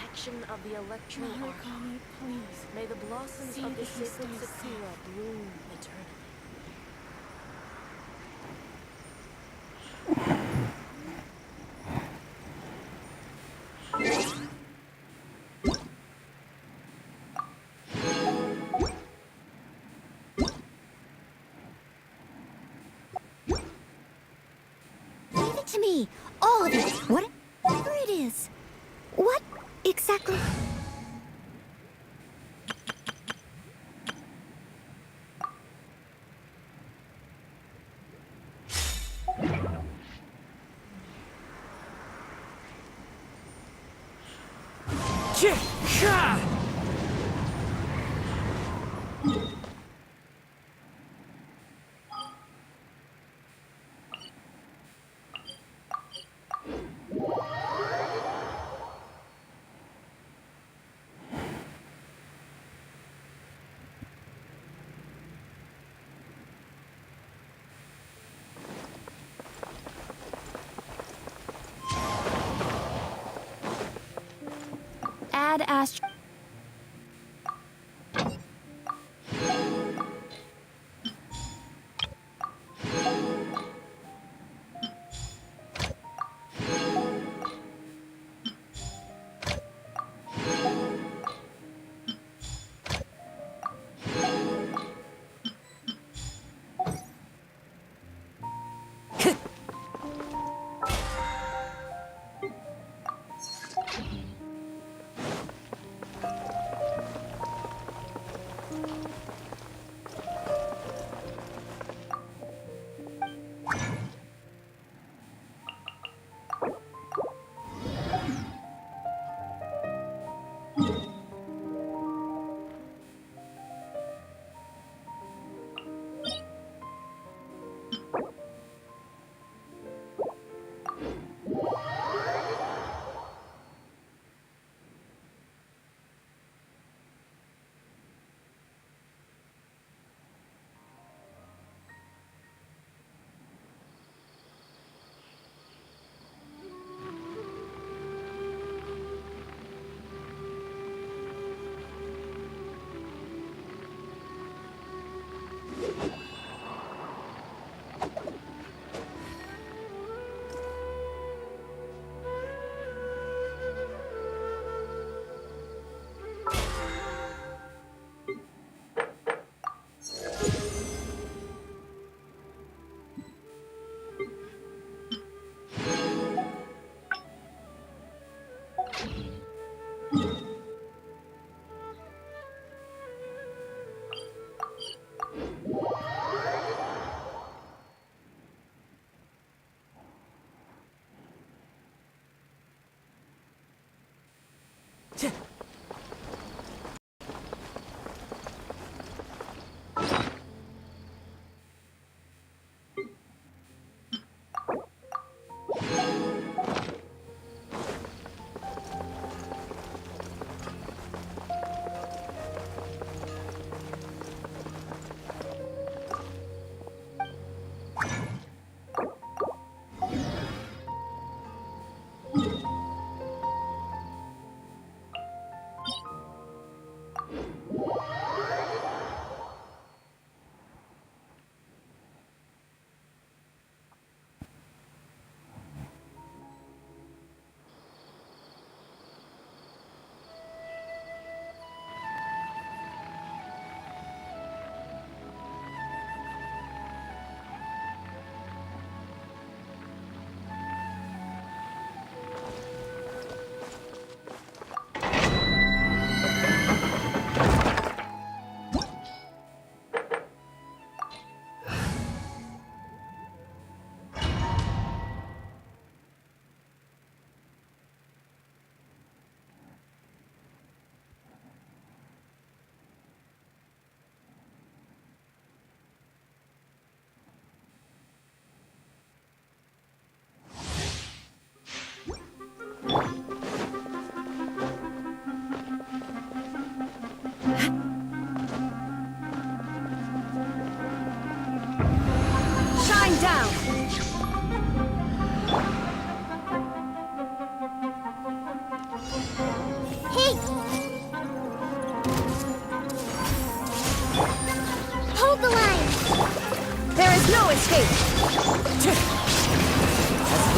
protection of the Electro Mother Arc. Kami, please. May the blossoms See of the that he sacred stays Sakura bloom eternally. Leave it to me. All of it. Whatever it is. What exactly? Add Ast.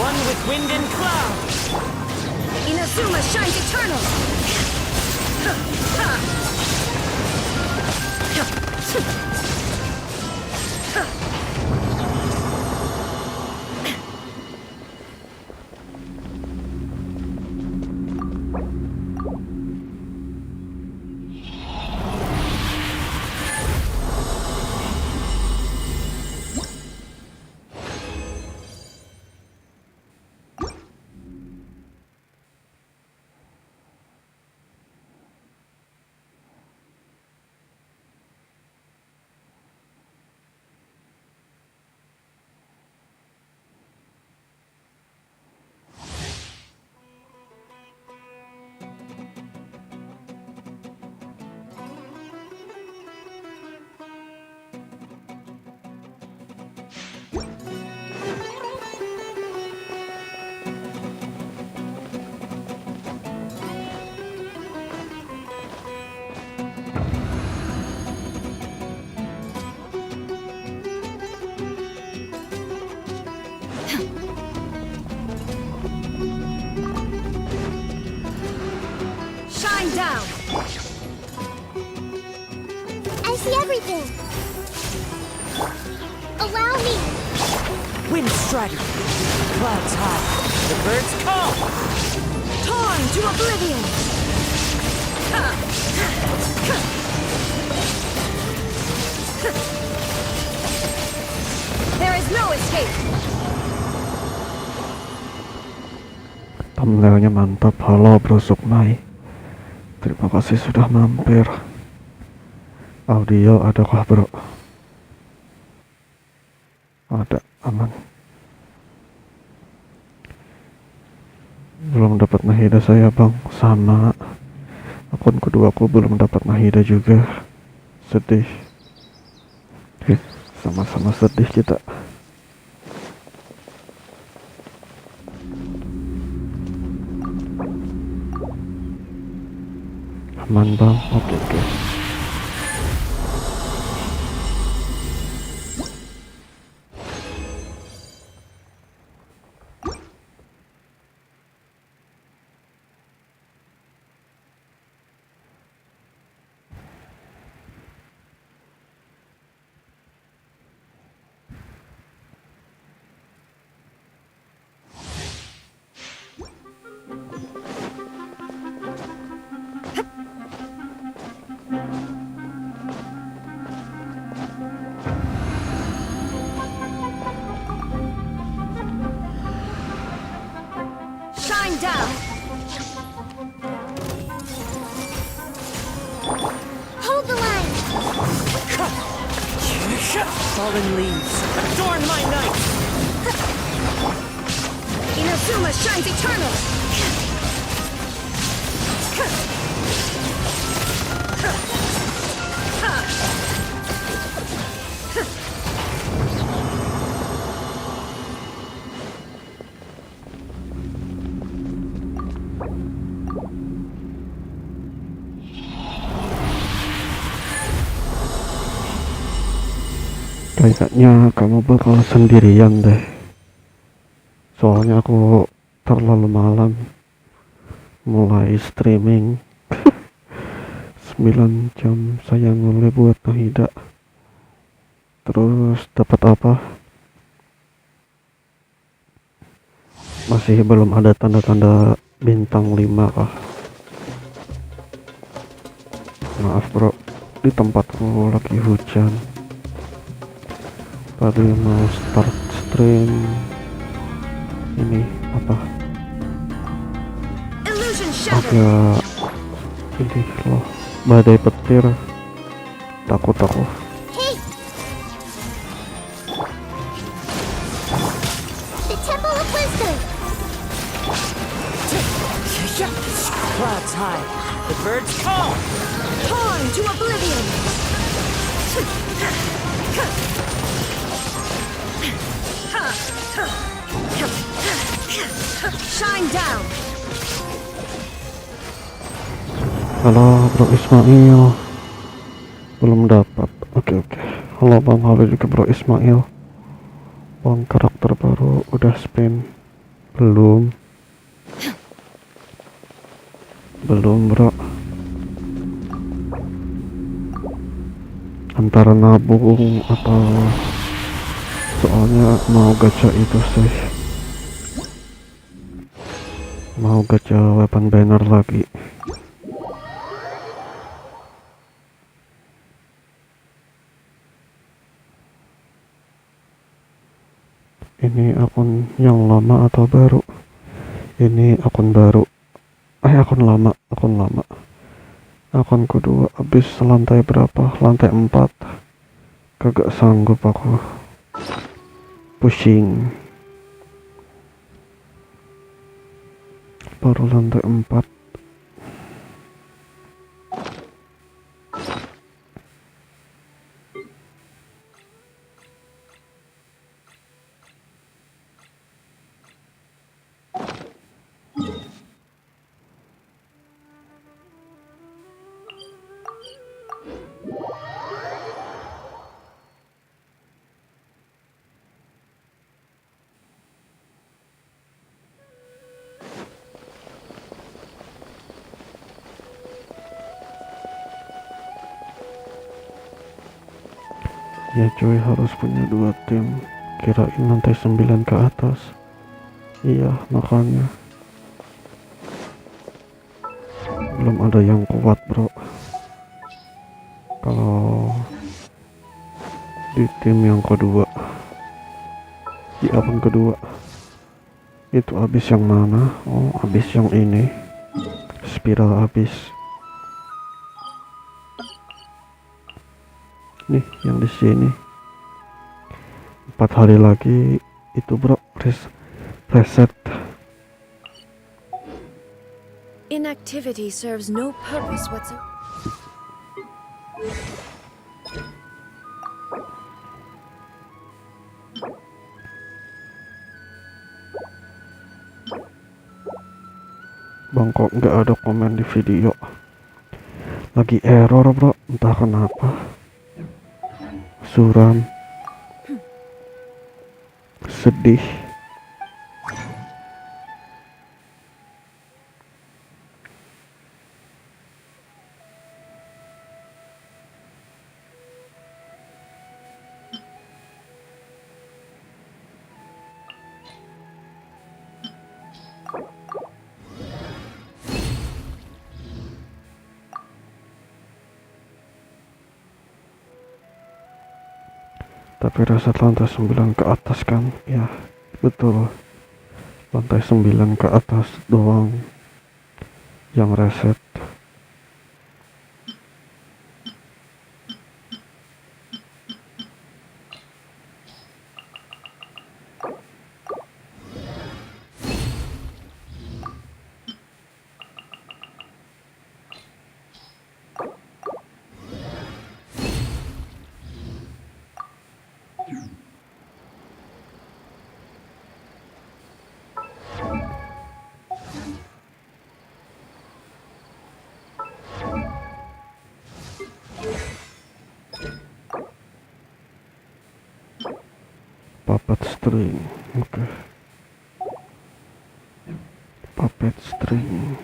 One with wind and cloud. Inazuma shines eternal! Shine down! I see everything! Allow me! Wind strider. Clouds high. The birds call. Torn to oblivion! There is no escape! Thumbnailnya mantap. Halo bro Sukmai, terima kasih sudah mampir. Audio adakah bro? Ada, aman. Belum dapat Nahida saya bang, sama akun keduaku belum dapat Nahida juga. Sedih. Sama-sama sedih kita. Aman bang, oke. Shine down! Hold the line! Fallen leaves. Adorn my night. Inazuma shines eternal! Kayaknya kamu bakal sendirian deh. Soalnya aku terlalu malam mulai streaming 9 jam saya mulai buat Nahida. Terus dapat apa? Masih belum ada tanda-tanda bintang 5 kah? Maaf bro, di tempatku lagi hujan. Tadi mau start stream ini apa agak ini loh, badai petir, takut aku. Hey! The Temple of Wisdom! Clouds high. The birds call. Torn to oblivion! Shine down! Halo bro Ismail, belum dapat. Oke. Halo bang, halo juga bro Ismail. Bang, karakter baru udah spin. Belum. Belum bro. Antara nabung atau soalnya mau gacha itu sih. Mau gacha weapon banner lagi. Ini akun yang lama atau baru? Ini akun baru. Akun lama, akun lama. Akun kedua habis lantai berapa? Lantai 4. Kagak sanggup aku. Pusing. Baru lantai 4. Ya cuy, harus punya 2 tim. Kirain lantai 9 ke atas. Iya, makanya belum ada yang kuat bro. Kalau di tim yang kedua, di akun kedua itu habis yang mana? Oh, habis yang ini. Spiral habis. Nih yang di sini 4 hari lagi itu bro, reset. Inactivity serves no purpose whatsoever. Bang, kok nggak ada komen di video? Lagi error bro, entah kenapa. Suram. Sedih. Tapi reset lantai 9 ke atas kan? Ya, betul. Lantai 9 ke atas doang yang reset. Puppet string. Oke. Puppet string.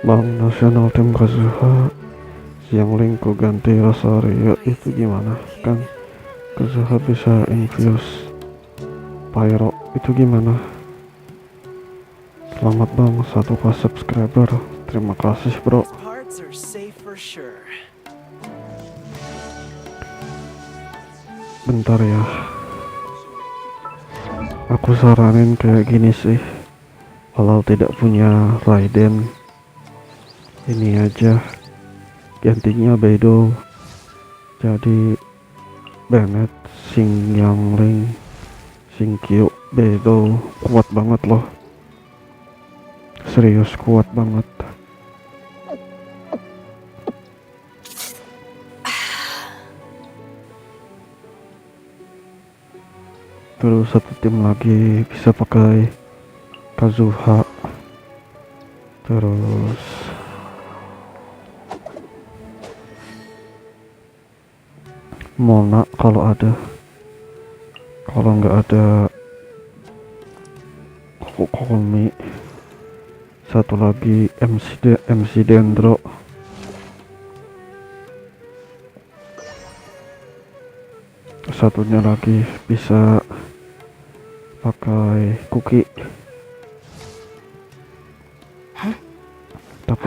Bank nasional tim Kazuha yang link ku ganti Rosario itu gimana? Kan Kazuha bisa infuse pyro itu gimana? Selamat bang, 1K subscriber. Terima kasih bro. Parts are safe for sure. Bentar ya. Aku saranin kayak gini sih. Kalau tidak punya Raiden, ini aja gantinya Beidou jadi Bennett, Sing Yang Ling, Sing Kyu Bego kuat banget loh, serius kuat banget. Terus satu tim lagi bisa pakai Kazuha. Terus Mona kalau ada, kalau nggak ada Kokomi. Satu lagi MC Dendro. Satunya lagi bisa pakai Kuki. Tapi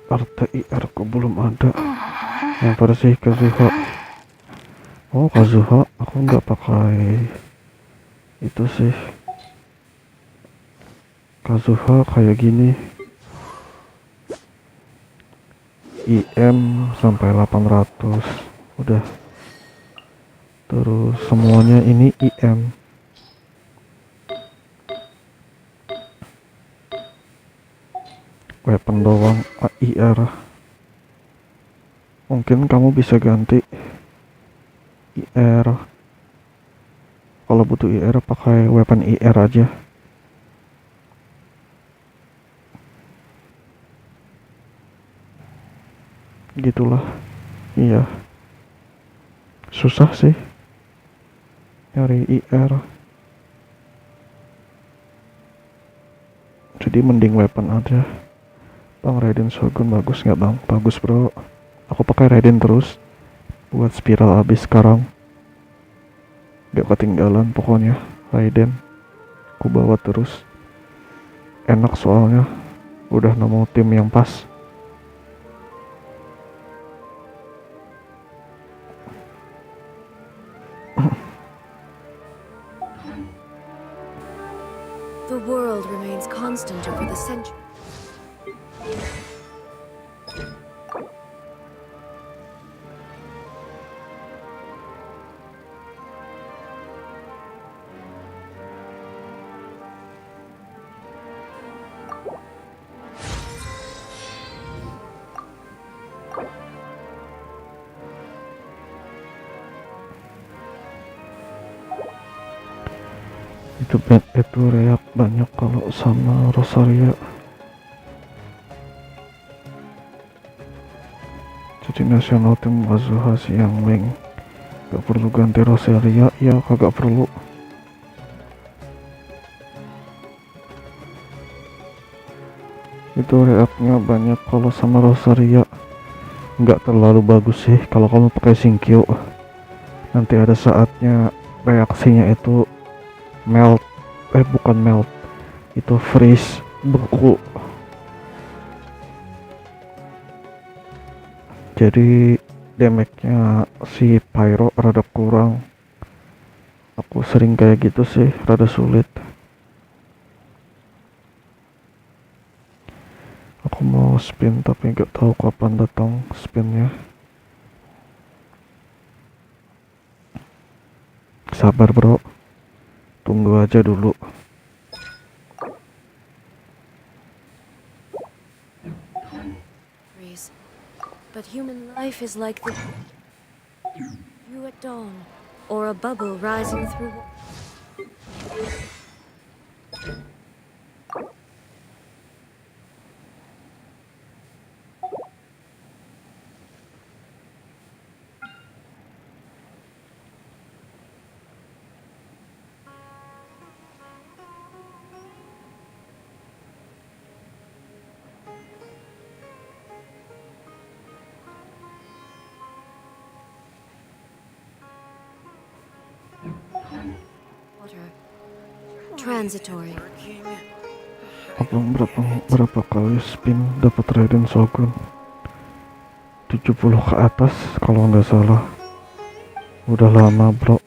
RTIR kok belum ada yang versi Kazuha. Oh Kazuha aku nggak pakai itu sih. Kazuha kayak gini, IM sampai 800 udah. Terus semuanya ini IM. Weapon doang AIR. Mungkin kamu bisa ganti IR. Kalau butuh IR pakai weapon IR aja. Gitulah. Iya. Susah sih nyari IR. Jadi mending weapon aja. Bang Raiden Shogun bagus nggak bang? Bagus bro. Aku pakai Raiden terus buat spiral abis sekarang. Gak ketinggalan pokoknya Raiden. Aku bawa terus. Enak soalnya. Udah nemu tim yang pas. The world remains constant over the centuries. Itu reak banyak kalau sama Rosaria. Jadi nasional tim Kazuha sih yang Meng. Gak perlu ganti Rosaria, ya kagak perlu. Itu reaknya banyak kalau sama Rosaria. Nggak terlalu bagus sih kalau kamu pakai Shinkyo. Nanti ada saatnya reaksinya itu melt, bukan melt, itu freeze, beku. Jadi damage-nya si Pyro rada kurang. Aku sering kayak gitu sih, rada sulit. Aku mau spin tapi nggak tahu kapan datang spinnya. Sabar bro, tunggu aja dulu. But human life is like the dew at dawn, or a bubble rising through. Water. Transitory. Aku berapa kali spin dapat Raiden Shogun? 70 ke atas kalau nggak salah. Udah lama bro.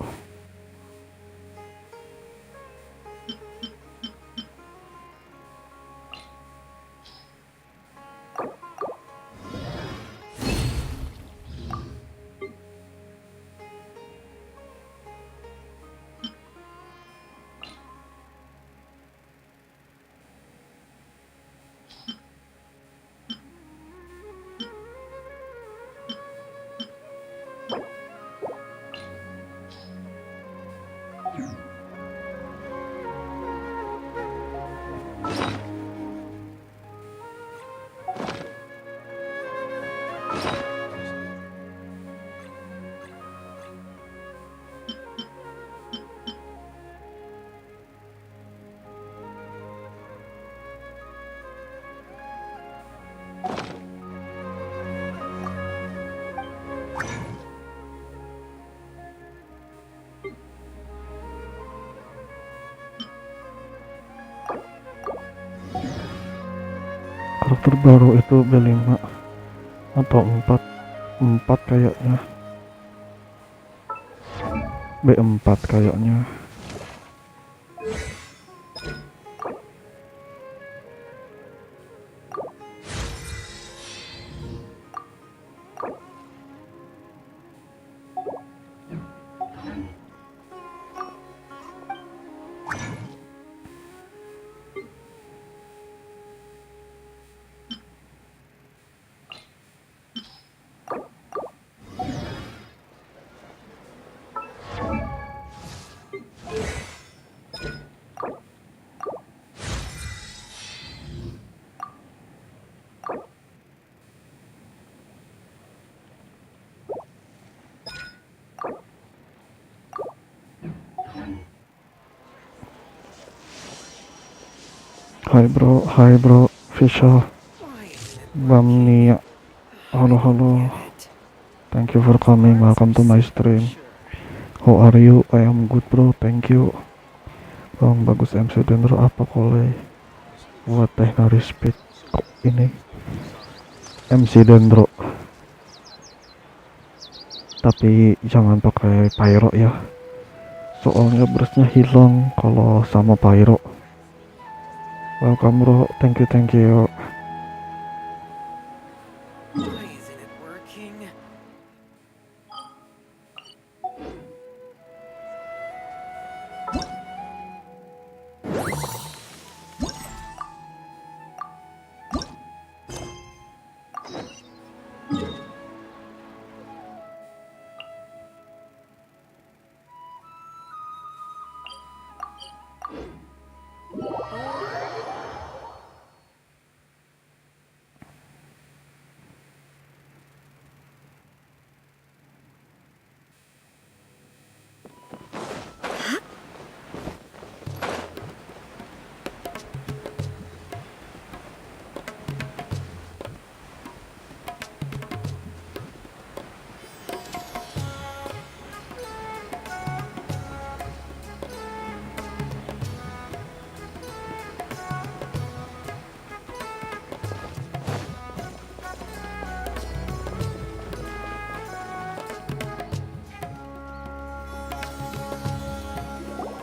terbaru itu B5 atau 4 kayaknya, B4 kayaknya. Hai bro, Fisha, Bamnia, halo, thank you for coming, welcome to my stream. How are you? I am good bro, thank you. Bang bagus MC Dendro apa kolej? Buat teknari speed kok ini MC Dendro. Tapi jangan pakai pyro ya. Soalnya burstnya hilang kalau sama pyro. Welcome bro, thank you. Why isn't it working?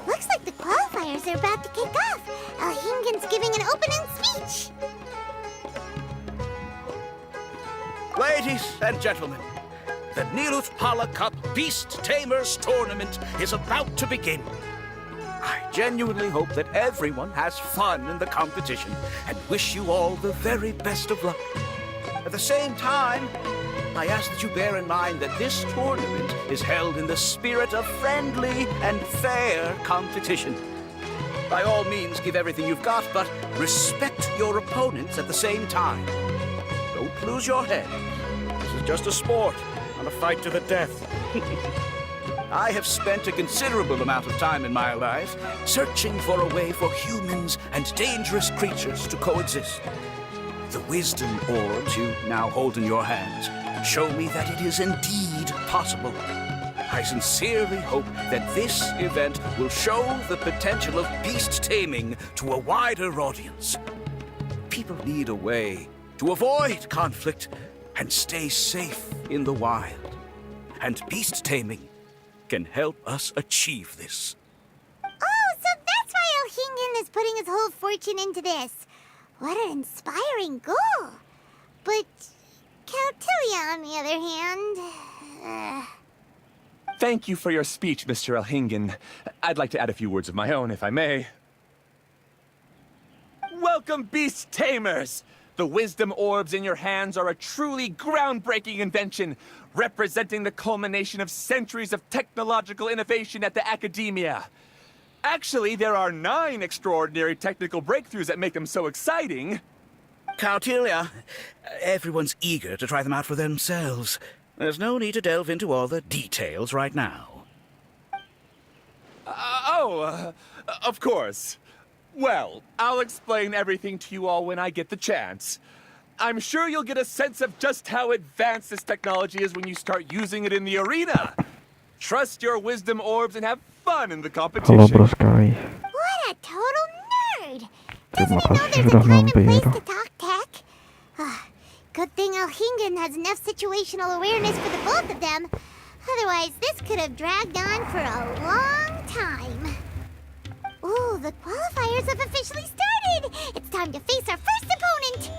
Looks like the qualifiers are about to kick off. Alhingen's giving an opening speech. Ladies and gentlemen, the Nilut Pala Cup Beast Tamers Tournament is about to begin. I genuinely hope that everyone has fun in the competition and wish you all the very best of luck. At the same time, I ask that you bear in mind that this tournament is held in the spirit of friendly and fair competition. By all means, give everything you've got, but respect your opponents at the same time. Don't lose your head. This is just a sport, not a fight to the death. I have spent a considerable amount of time in my life searching for a way for humans and dangerous creatures to coexist. The wisdom orbs you now hold in your hands show me that it is indeed possible. I sincerely hope that this event will show the potential of beast taming to a wider audience. People need a way to avoid conflict and stay safe in the wild. And beast taming can help us achieve this. Oh, so that's why Alhingen is putting his whole fortune into this. What an inspiring goal. But Caltilia, on the other hand... Thank you for your speech, Mr. Alhingen. I'd like to add a few words of my own, if I may. Welcome, Beast Tamers! The wisdom orbs in your hands are a truly groundbreaking invention, representing the culmination of centuries of technological innovation at the academia. Actually, there are 9 extraordinary technical breakthroughs that make them so exciting. Caltilia, everyone's eager to try them out for themselves. There's no need to delve into all the details right now. Of course. Well, I'll explain everything to you all when I get the chance. I'm sure you'll get a sense of just how advanced this technology is when you start using it in the arena. Trust your wisdom orbs and have fun in the competition. Halo bro Sky, What a total nerd! terima Doesn't he know kasih there's a sudah time and place mampir. to talk tech? Good thing Alhingen has enough situational awareness for the both of them. Otherwise, this could have dragged on for a long time. Ooh, the qualifiers have officially started! It's time to face our first opponent!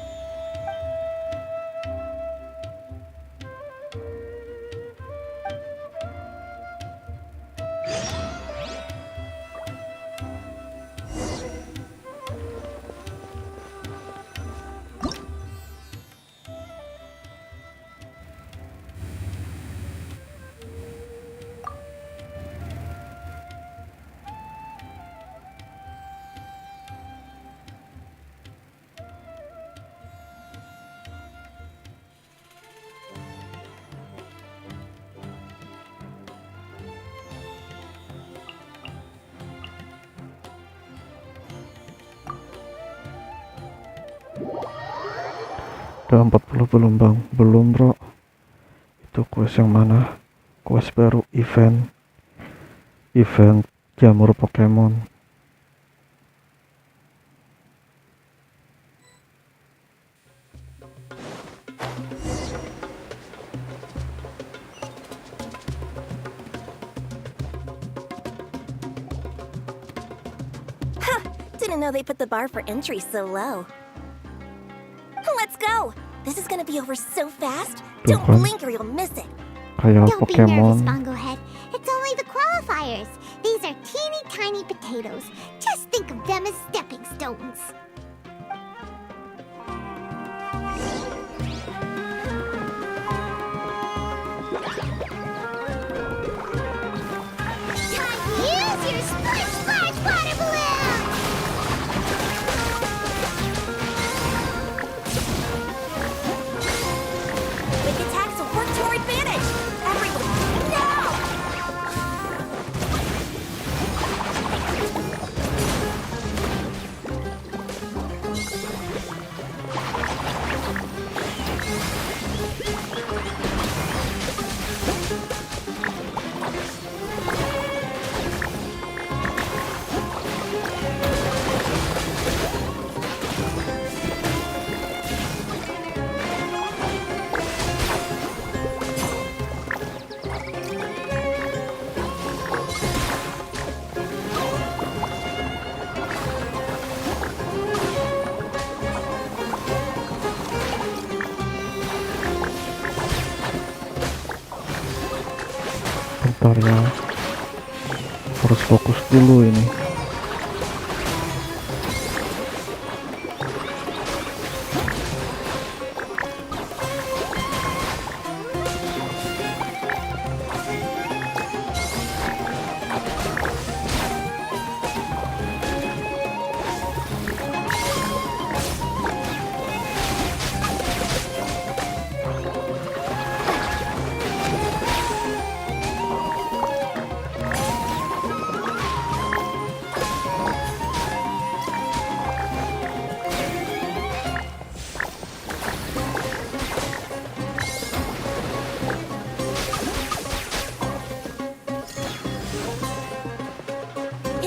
Udah 40 belum bang? Belum bro. Itu quest yang mana? Quest baru event jamur Pokemon. Didn't know they put the bar for entry so low. Let's go! This is gonna be over so fast. Don't kan? blink or you'll miss it. Kayak Don't be nervous, Pokemon. Bongohead. It's only the qualifiers. These are teeny tiny potatoes. Just think of them as stepping stones. Time to use your splash splash water balloon! Quick attacks will work to our advantage! Everyone, now! Bentar ya, harus fokus dulu ini.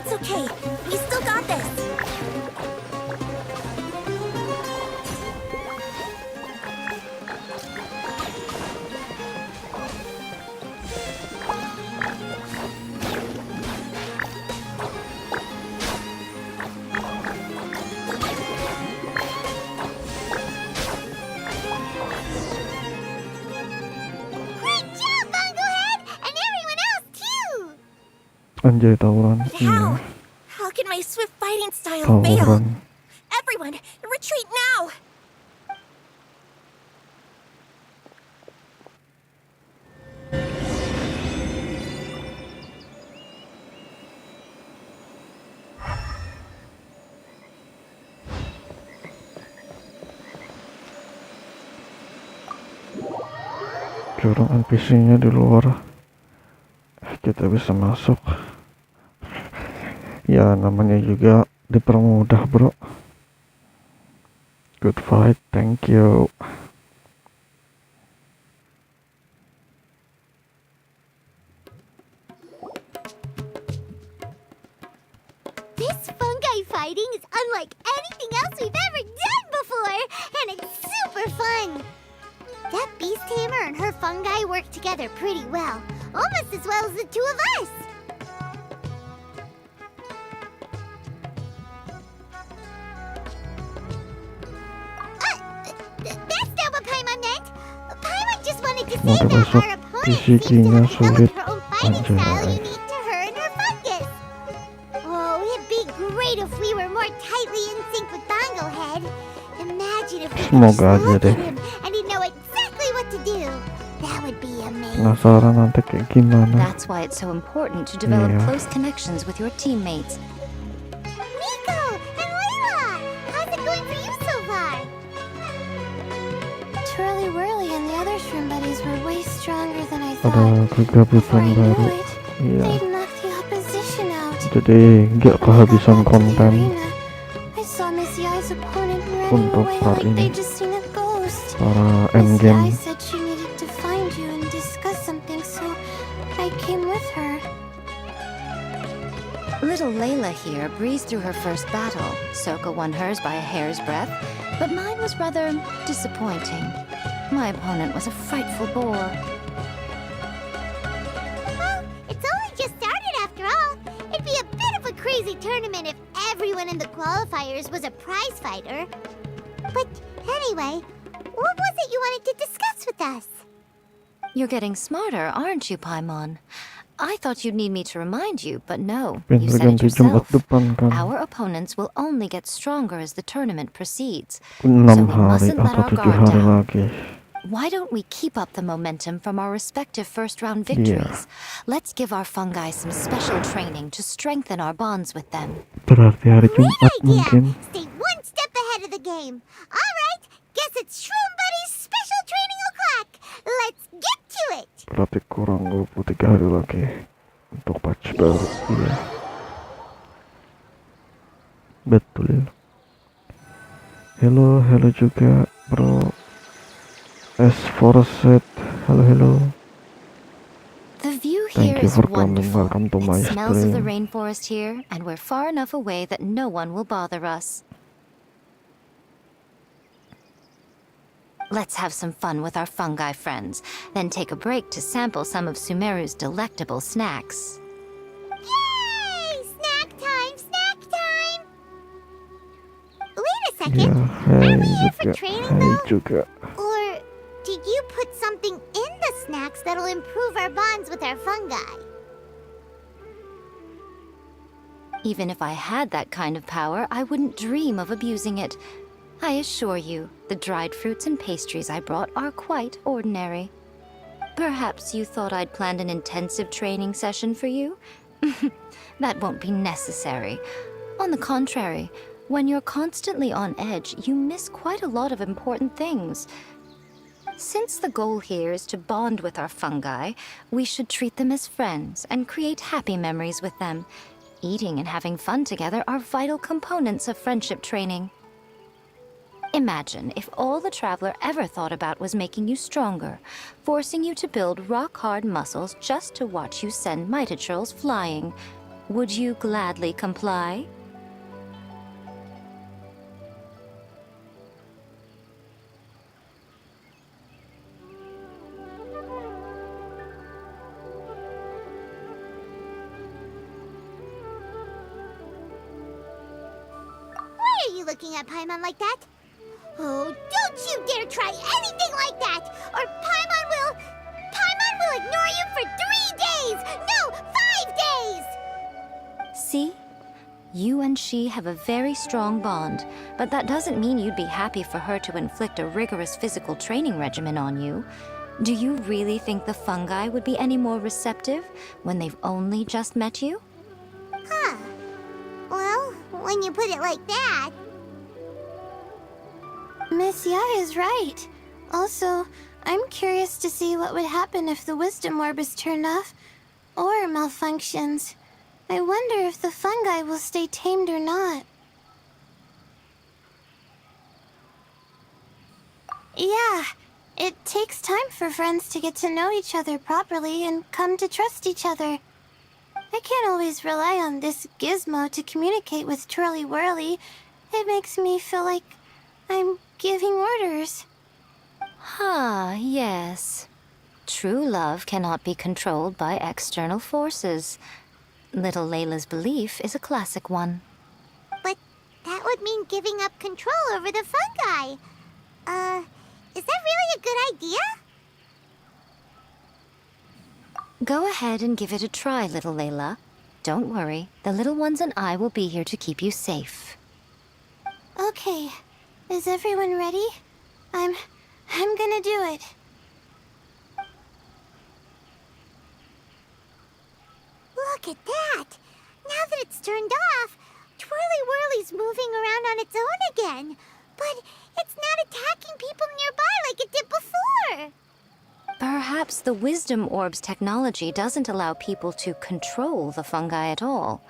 It's okay. We still got this. Great job, Bongohead! And everyone else, too! Anjay, tawuran. But how? How can my swift fighting style fail? Tawuran. Everyone, retreat now! Jurang NPC-nya di luar. Kita bisa masuk. Ya, namanya juga dipermudah, bro. Good fight, thank you. This fungi fighting is unlike anything else we've ever done before, and it's super fun. That beast tamer and her fungi work together pretty well. Almost as well as the two of us. That's not what Paimon meant. Paimon just wanted to say that Masa our opponent seems to PCG-nya have sulit. developed her own fighting style Anjay. unique to her and her fungus. Oh, it'd be great if we were more tightly in sync with Bongo Head. Imagine if we could just Semoga aja look deh. at him and he'd know exactly what to do. That would be amazing. Penasaran nanti kayak gimana. That's why it's so important to develop Yeah. close connections with your teammates. Nico and Layla, how's it going for you so far? Twirly Whirly and the other shroom buddies were way stronger than I Ada thought. Before kegabutan I baru. knew it, Iya. they'd knocked the opposition out. Jadi nggak kehabisan konten I saw Miss Yai's opponent running untuk away part like ini. they just seen a ghost. Para Miss Yai endgame. said she needed to find you and discuss something, so I came with her. Little Layla here breezed through her first battle. Soka won hers by a hair's breadth, but mine was rather disappointing. My opponent was a frightful bore. Well, it's only just started after all. It'd be a bit of a crazy tournament if everyone in the qualifiers was a prize fighter. But anyway, what was it you wanted to discuss with us? You're getting smarter, aren't you, Paimon? I thought you'd need me to remind you, but no, you Pinter said it ganti Jumat yourself. depan kan. Our opponents will only get stronger as the tournament proceeds. 6 so we hari mustn't let atau our 7 guard hari down. lagi. Why don't we keep up the momentum from our respective first-round victories? Let's give our fungi some special training to strengthen our bonds with them. Berarti hari Great Jumat idea! mungkin. Stay one step ahead of the game. All right, guess it's Shroom Buddy's special training o'clock. Let's get to it. Berarti kurang 23 hari lagi untuk patch baru. Iya. Betul. Hello juga bro. S Forset, hello. The view Thank here you is for coming. wonderful. Welcome to my It smells of the stream. rainforest here, and we're far enough away that no one will bother us. Let's have some fun with our fungi friends, then take a break to sample some of Sumeru's delectable snacks. Yay! Snack time! Snack time! Wait a second. Ya, Are hai we here for juga, training hai though? juga. Or did you put something in the snacks that'll improve our bonds with our fungi? Even if I had that kind of power, I wouldn't dream of abusing it. I assure you, the dried fruits and pastries I brought are quite ordinary. Perhaps you thought I'd planned an intensive training session for you? That won't be necessary. On the contrary, when you're constantly on edge, you miss quite a lot of important things. Since the goal here is to bond with our fungi, we should treat them as friends and create happy memories with them. Eating and having fun together are vital components of friendship training. Imagine if all the Traveler ever thought about was making you stronger, forcing you to build rock-hard muscles just to watch you send Mitatrolls flying. Would you gladly comply? Why are you looking at Paimon like that? Oh, don't you dare try anything like that, or Paimon will ignore you for 3 days! No, 5 days! See? You and she have a very strong bond, but that doesn't mean you'd be happy for her to inflict a rigorous physical training regimen on you. Do you really think the fungi would be any more receptive when they've only just met you? Huh. Well, when you put it like that... Miss Yai is right. Also, I'm curious to see what would happen if the wisdom orb is turned off or malfunctions. I wonder if the fungi will stay tamed or not. Yeah, it takes time for friends to get to know each other properly and come to trust each other. I can't always rely on this gizmo to communicate with Twirly Whirly. It makes me feel like I'm giving orders. Ah, yes. True love cannot be controlled by external forces. Little Layla's belief is a classic one. But that would mean giving up control over the fungi. Is that really a good idea? Go ahead and give it a try, little Layla. Don't worry, the little ones and I will be here to keep you safe. Okay, is everyone ready? I'm gonna do it. Look at that! Now that it's turned off, Twirly Whirly's moving around on its own again. But it's not attacking people nearby like it did before. Perhaps the Wisdom Orb's technology doesn't allow people to control the fungi at all.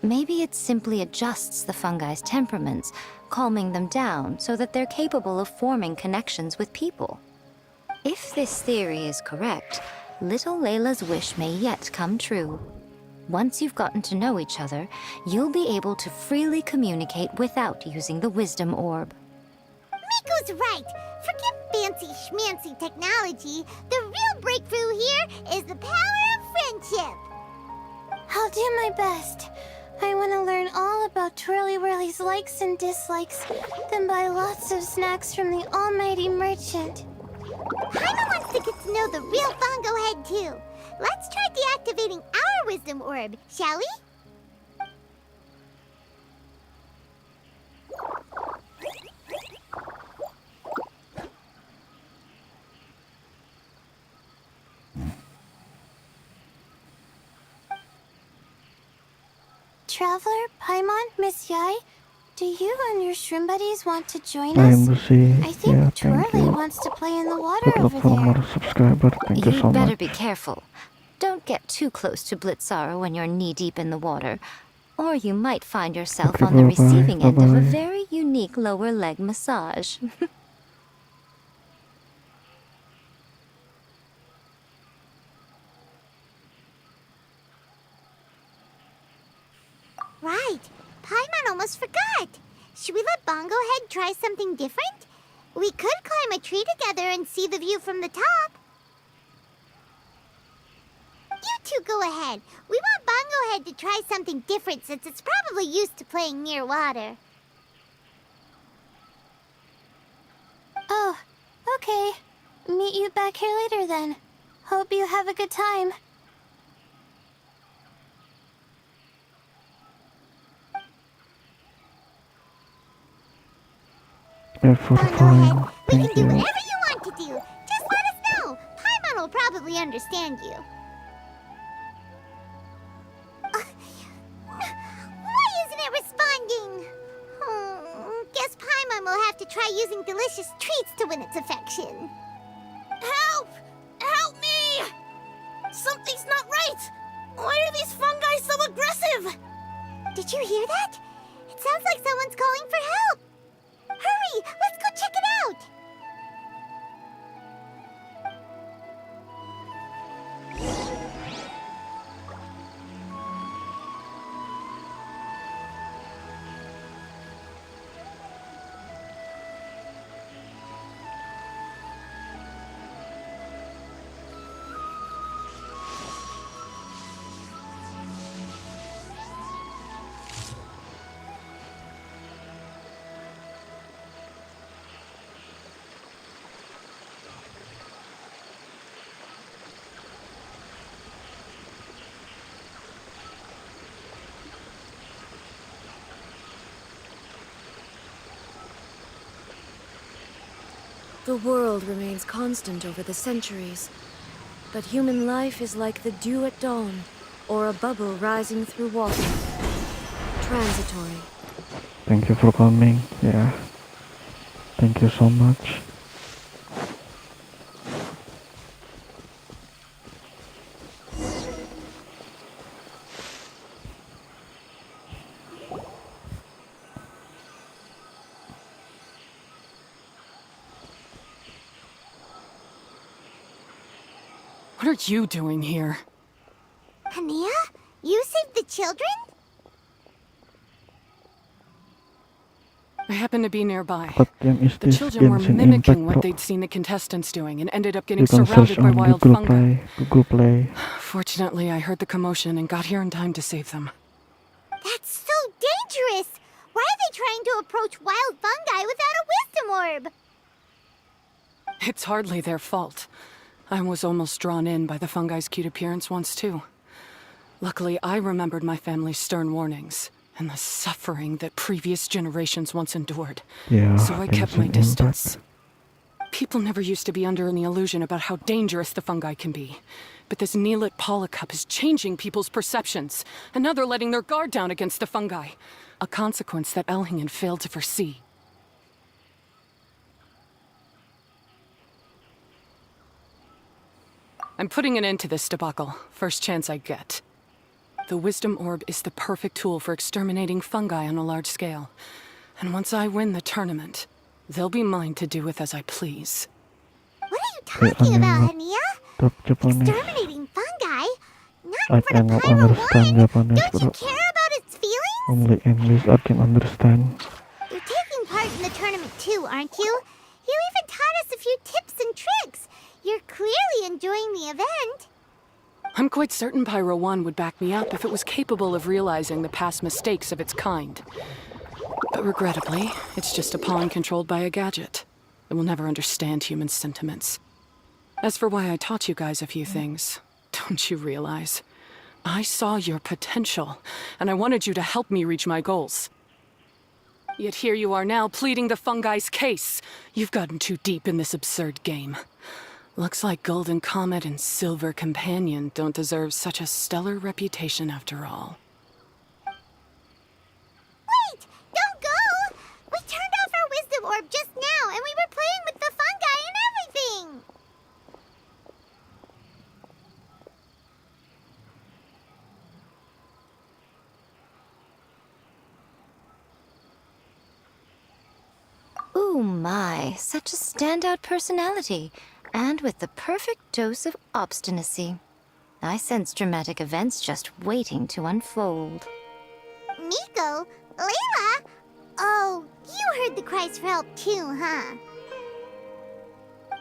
Maybe it simply adjusts the fungi's temperaments, calming them down so that they're capable of forming connections with people. If this theory is correct, little Layla's wish may yet come true. Once you've gotten to know each other, you'll be able to freely communicate without using the Wisdom Orb. Miko's right. Forget fancy schmancy technology. The real breakthrough here is the power of friendship. I'll do my best. I want to learn all about Twirly Whirly's likes and dislikes, then buy lots of snacks from the almighty merchant. Paimon wants to get to know the real Bongo Head too. Let's try deactivating our Wisdom Orb, shall we? Traveler, Paimon, Miss Yai, do you and your shroom buddies want to join I us? am Lucy. I think Yeah, thank Twirly you. wants to play in the water Good luck over for there. more subscriber. Thank you so You'd better much. be careful. Don't get too close to Blitzara when you're knee-deep in the water, or you might find yourself Okay, on the bye-bye, receiving end of a bye-bye. very unique lower leg massage. Right. Paimon almost forgot. Should we let Bongo Head try something different? We could climb a tree together and see the view from the top. You two go ahead. We want Bongo Head to try something different since it's probably used to playing near water. Oh, okay. Meet you back here later then. Hope you have a good time. For Bongo fine. Head, we Thank can do you. whatever you want to do. Just let us know. Paimon will probably understand you. Why isn't it responding? Guess Paimon will have to try using delicious treats to win its affection. Help! Help me! Something's not right! Why are these fungi so aggressive? Did you hear that? It sounds like someone's calling for help. Hurry, let's go check it out. The world remains constant over the centuries, but human life is like the dew at dawn, or a bubble rising through water. Transitory. Thank you for coming. Yeah. Thank you so much. What are you doing here? Hania, you saved the children? I happened to be nearby. What game is The this? children were Genshin mimicking Impact, what bro. they'd seen the contestants doing and ended up You getting can search surrounded by on wild Google fungi. Play. Google Play. Fortunately, I heard the commotion and got here in time to save them. That's so dangerous! Why are they trying to approach wild fungi without a wisdom orb? It's hardly their fault. I was almost drawn in by the fungi's cute appearance once, too. Luckily, I remembered my family's stern warnings and the suffering that previous generations once endured. Yeah, So I kept my Genshin distance. Impact. People never used to be under any illusion about how dangerous the fungi can be. But this Neelit polycup is changing people's perceptions, and now they're letting their guard down against the fungi. A consequence that Elhingen failed to foresee. I'm putting an end to this debacle, first chance I get. The Wisdom Orb is the perfect tool for exterminating fungi on a large scale. And once I win the tournament, they'll be mine to do with as I please. What are you talking about, Hania? Top Japanese. Exterminating fungi? Not I in front of cannot understand Pyro 1! Japanese, Don't you bro. care about its feelings? Only English I can understand. You're taking part in the tournament too, aren't you? You even taught us a few tips and tricks. You're clearly enjoying the event. I'm quite certain Pyro 1 would back me up if it was capable of realizing the past mistakes of its kind. But regrettably, it's just a pawn controlled by a gadget. It will never understand human sentiments. As for why I taught you guys a few things, don't you realize? I saw your potential, and I wanted you to help me reach my goals. Yet here you are now pleading the fungi's case. You've gotten too deep in this absurd game. Looks like Golden Comet and Silver Companion don't deserve such a stellar reputation after all. Wait! Don't go! We turned off our wisdom orb just now, and we were playing with the fungi and everything! Ooh my, such a standout personality, and with the perfect dose of obstinacy. I sense dramatic events just waiting to unfold. Miko? Layla? Oh, you heard the cries for help too, huh?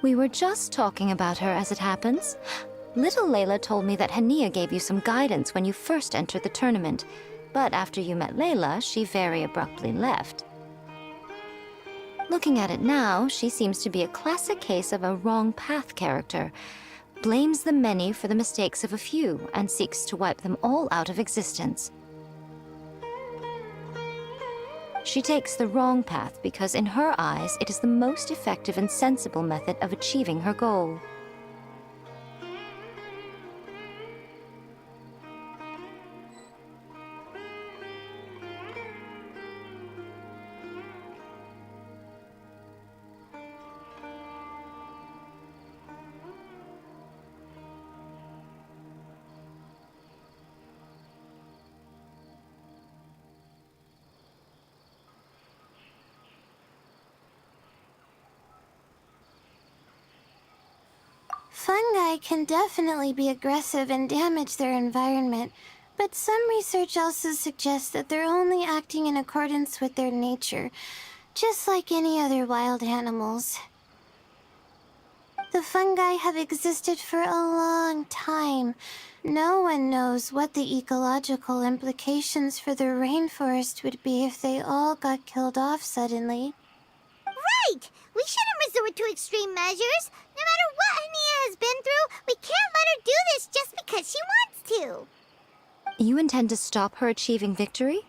We were just talking about her as it happens. Little Layla told me that Hania gave you some guidance when you first entered the tournament, but after you met Layla, she very abruptly left. Looking at it now, she seems to be a classic case of a wrong path character. Blames the many for the mistakes of a few, and seeks to wipe them all out of existence. She takes the wrong path because in her eyes, it is the most effective and sensible method of achieving her goal. Fungi can definitely be aggressive and damage their environment, but some research also suggests that they're only acting in accordance with their nature, just like any other wild animals. The fungi have existed for a long time. No one knows what the ecological implications for the rainforest would be if they all got killed off suddenly. Right! We shouldn't resort to extreme measures. No matter what Hania has been through, we can't let her do this just because she wants to. You intend to stop her achieving victory?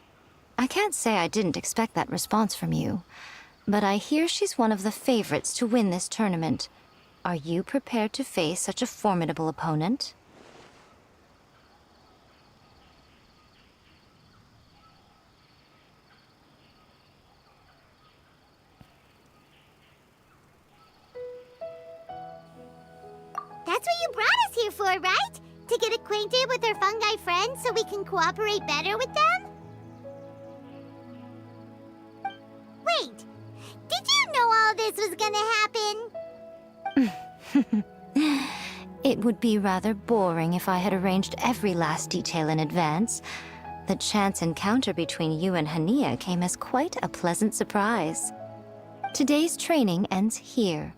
I can't say I didn't expect that response from you, but I hear she's one of the favorites to win this tournament. Are you prepared to face such a formidable opponent? That's what you brought us here for, right? To get acquainted with our fungi friends so we can cooperate better with them? Wait, did you know all this was gonna happen? It would be rather boring if I had arranged every last detail in advance. The chance encounter between you and Hania came as quite a pleasant surprise. Today's training ends here.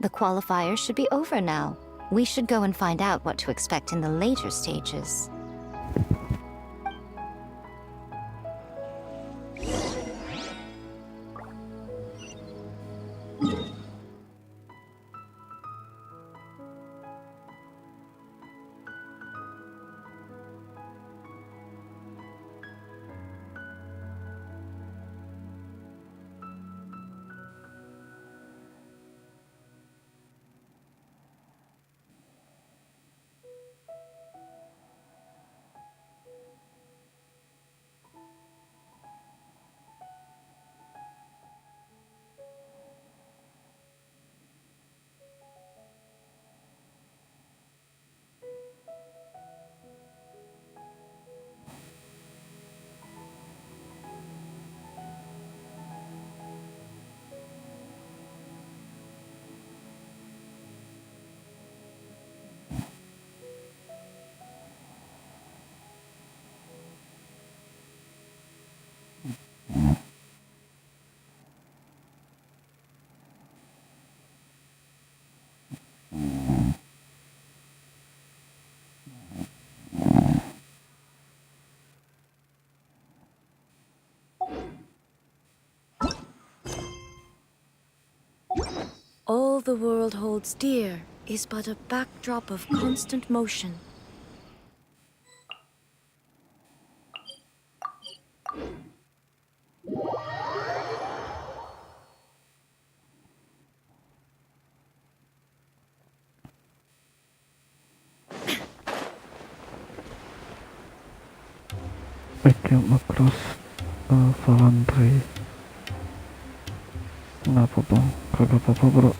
The qualifiers should be over now. We should go and find out what to expect in the later stages. All the world holds dear is but a backdrop of constant motion. Backyard across Valentry. Kenapa bang? Kagak apa-apa bro.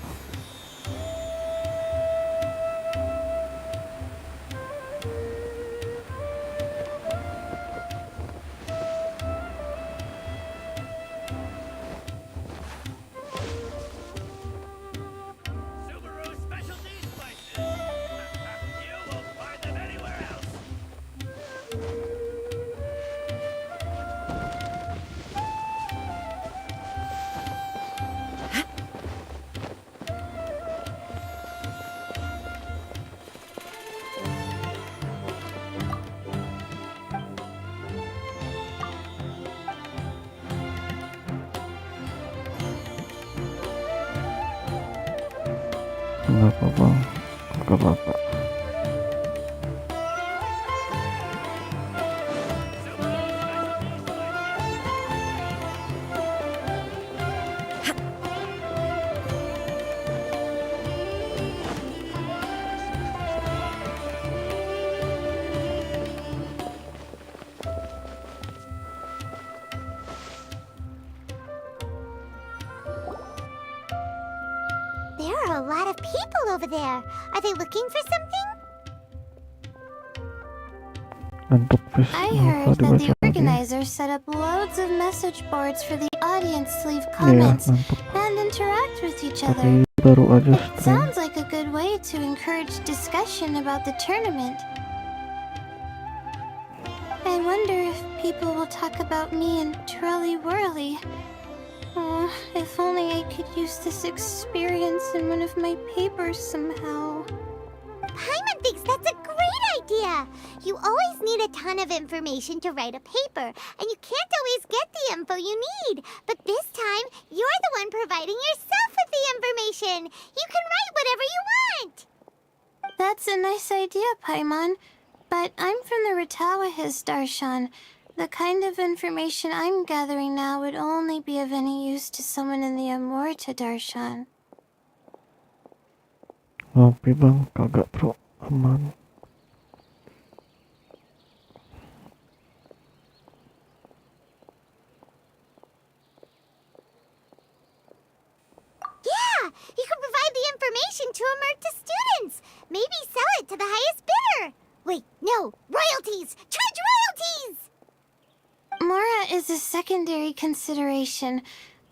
Nggak apa-apa, kagak apa-apa. There are a lot of people over there. Are they looking for something? I heard that the organizers set up loads of message boards for the audience to leave comments and interact with each other. It sounds like a good way to encourage discussion about the tournament. I wonder if people will talk about me and Twirly Whirly. Oh, if only I could use this experience in one of my papers somehow. Paimon thinks that's a great idea! You always need a ton of information to write a paper, and you can't always get the info you need. But this time, you're the one providing yourself with the information! You can write whatever you want! That's a nice idea, Paimon. But I'm from the Ratawahis, Darshan. The kind of information I'm gathering now would only be of any use to someone in the Amorta, Darshan. Ngopi bang, kagak bro, aman. Yeah! You can provide the information to Amorta students! Maybe sell it to the highest bidder! Wait, no! Royalties! Charge royalties! Mora is a secondary consideration,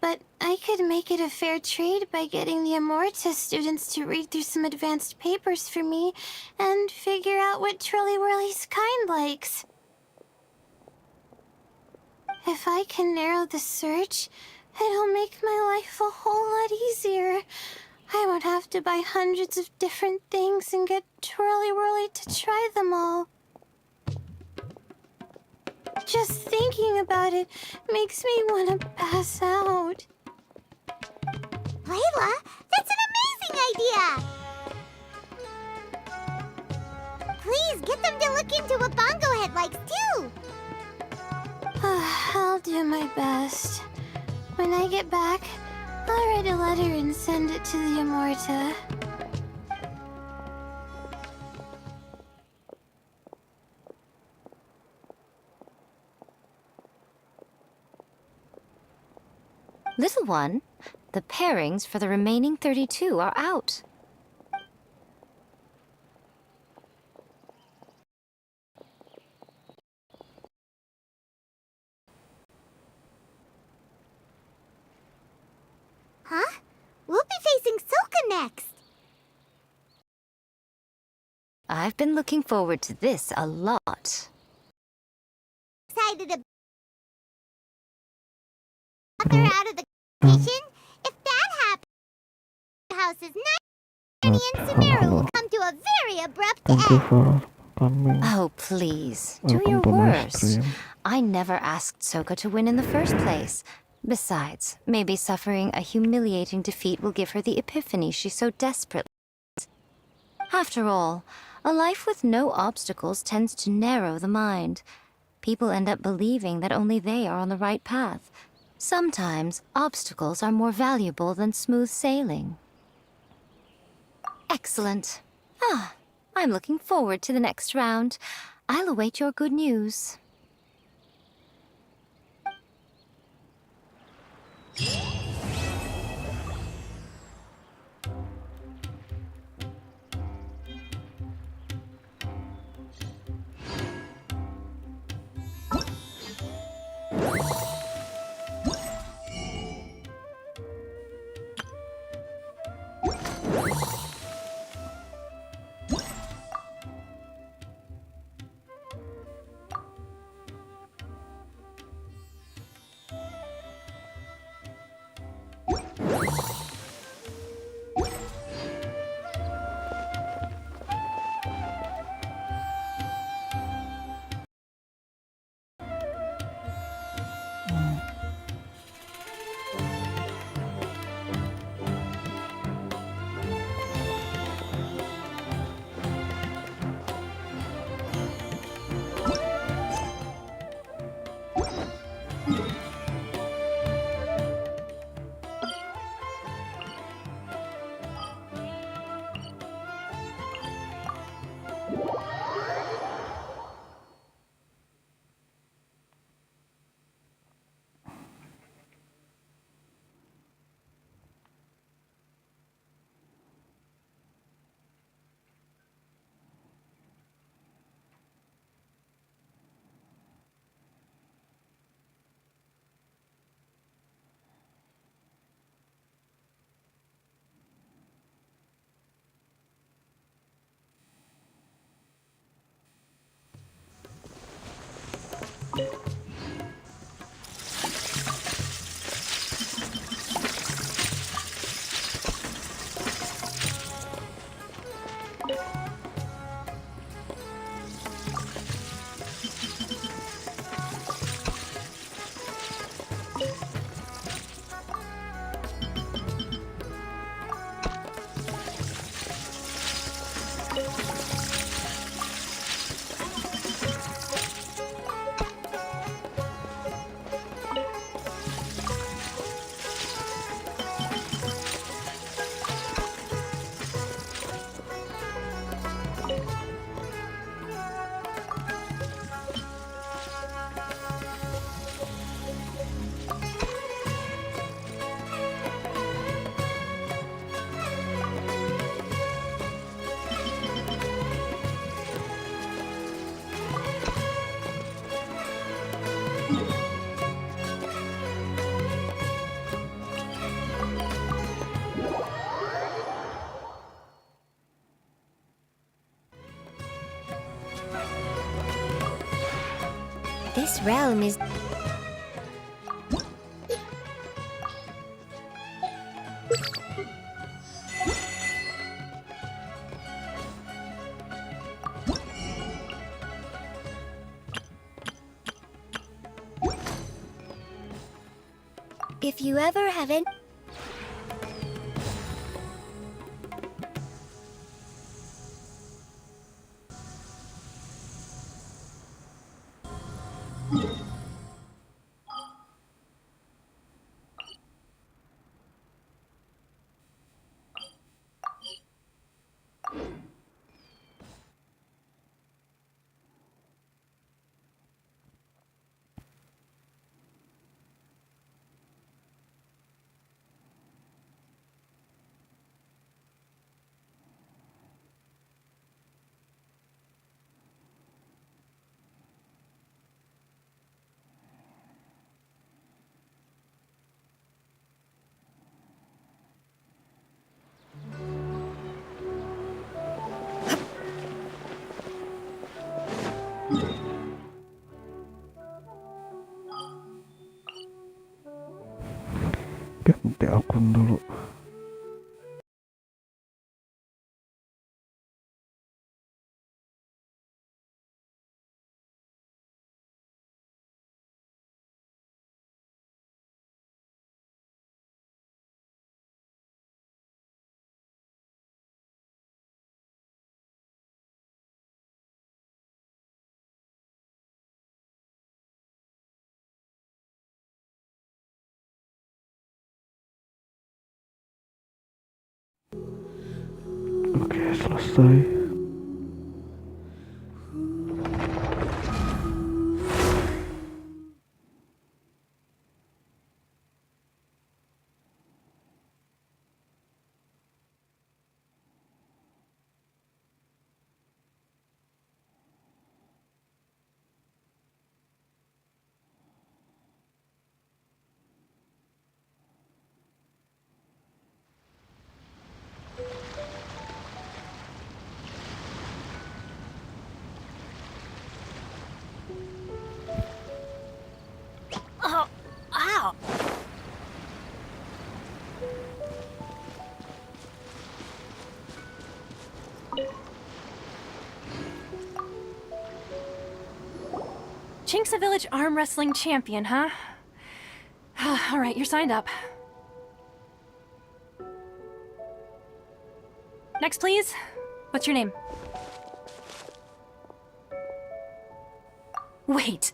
but I could make it a fair trade by getting the Amorta students to read through some advanced papers for me and figure out what Twirly Whirly's kind likes. If I can narrow the search, it'll make my life a whole lot easier. I won't have to buy hundreds of different things and get twirly-whirly to try them all. Just thinking about it makes me want to pass out. Layla, that's an amazing idea! Please, get them to look into what Bongo Head likes, too! I'll do my best. When I get back, I'll write a letter and send it to the Immorta. Little one, the pairings for the remaining 32 are out. Huh? We'll be facing Soka next! I've been looking forward to this a lot. Excited to her out of the competition? If that happens, the house's Ernie and Sumeru will come to a very abrupt Thank you end. for coming. Oh, please, do Welcome your to my worst. stream. I never asked Soka to win in the first place. Besides, maybe suffering a humiliating defeat will give her the epiphany she so desperately needs. After all, a life with no obstacles tends to narrow the mind. People end up believing that only they are on the right path. Sometimes, obstacles are more valuable than smooth sailing. Excellent. I'm looking forward to the next round. I'll await your good news. This realm is... If you ever have any... Ganti akun dulu. Oke, selesai. Oh, ow! Chink's a village arm wrestling champion, huh? All right, you're signed up. Next, please. What's your name? Wait,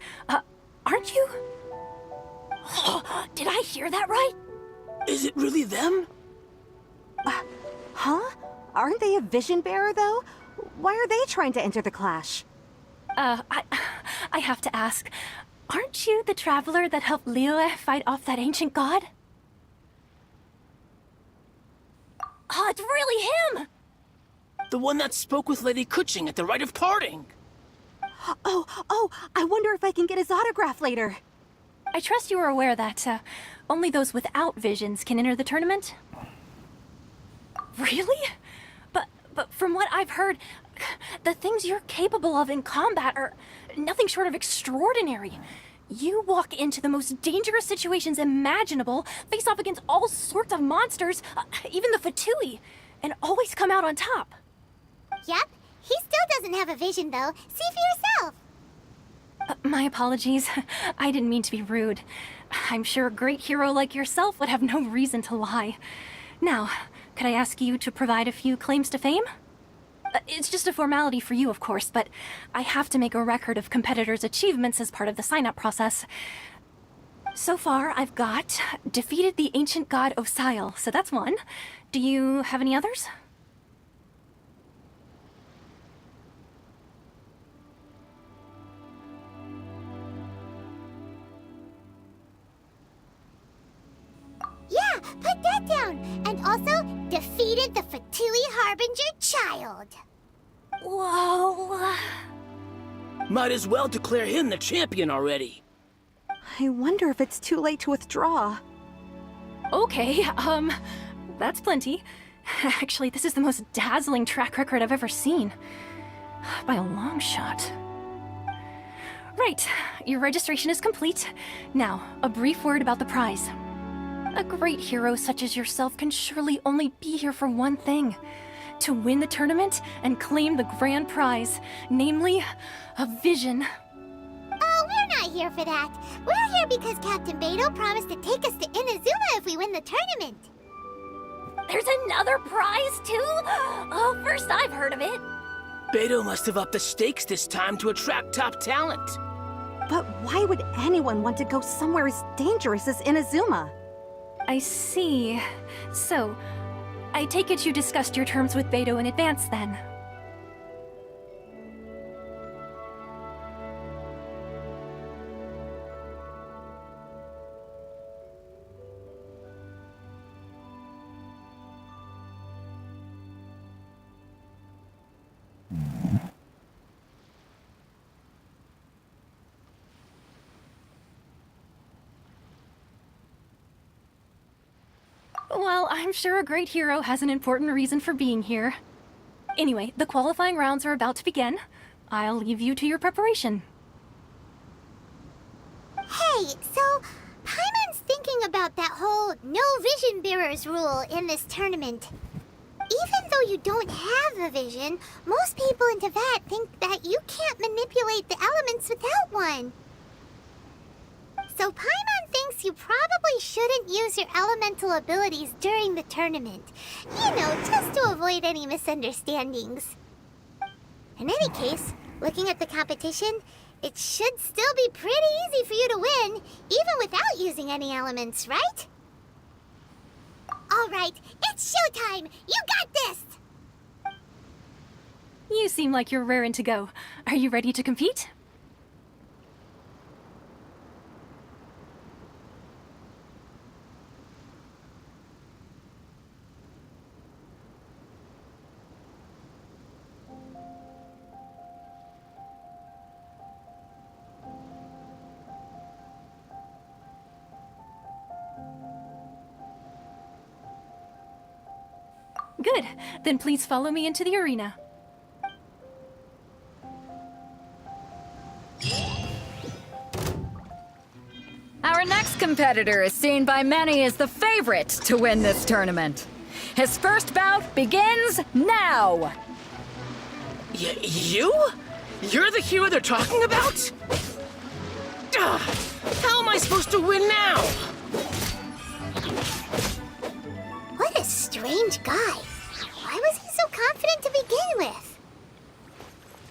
aren't you? Did I hear that right? Is it really them? Huh? Aren't they a vision bearer, though? Why are they trying to enter the clash? I have to ask, aren't you the traveler that helped Liyue fight off that ancient god? Oh, it's really him! The one that spoke with Lady Kuching at the rite of parting. Oh, I wonder if I can get his autograph later. I trust you are aware that only those without visions can enter the tournament? Really? But from what I've heard, the things you're capable of in combat are nothing short of extraordinary. You walk into the most dangerous situations imaginable, face off against all sorts of monsters, even the Fatui, and always come out on top. Yep, he still doesn't have a vision though. See for yourself. My apologies. I didn't mean to be rude. I'm sure a great hero like yourself would have no reason to lie. Now, could I ask you to provide a few claims to fame? It's just a formality for you, of course, but I have to make a record of competitors' achievements as part of the sign-up process. So far, I've got defeated the ancient god Osile, so that's one. Do you have any others? Yeah, put that down. And also, defeated the Fatui Harbinger child. Whoa. Might as well declare him the champion already. I wonder if it's too late to withdraw. Okay, that's plenty. Actually, this is the most dazzling track record I've ever seen. By a long shot. Right, your registration is complete. Now, a brief word about the prize. A great hero such as yourself can surely only be here for one thing. To win the tournament and claim the grand prize, namely, a vision. Oh, we're not here for that. We're here because Captain Beto promised to take us to Inazuma if we win the tournament. There's another prize, too? Oh, first I've heard of it. Beto must have upped the stakes this time to attract top talent. But why would anyone want to go somewhere as dangerous as Inazuma? I see. So, I take it you discussed your terms with Beto in advance, then? Well, I'm sure a great hero has an important reason for being here. Anyway, the qualifying rounds are about to begin. I'll leave you to your preparation. Hey, so Paimon's thinking about that whole no vision bearers rule in this tournament. Even though you don't have a vision, most people in Teyvat think that you can't manipulate the elements without one. So Paimon thinks you probably shouldn't use your elemental abilities during the tournament. You know, just to avoid any misunderstandings. In any case, looking at the competition, it should still be pretty easy for you to win, even without using any elements, right? All right, it's showtime! You got this! You seem like you're raring to go. Are you ready to compete? Good. Then please follow me into the arena. Our next competitor is seen by many as the favorite to win this tournament. His first bout begins now! You? You're the hero they're talking about? Ugh, how am I supposed to win now? What a strange guy. Why was he so confident to begin with?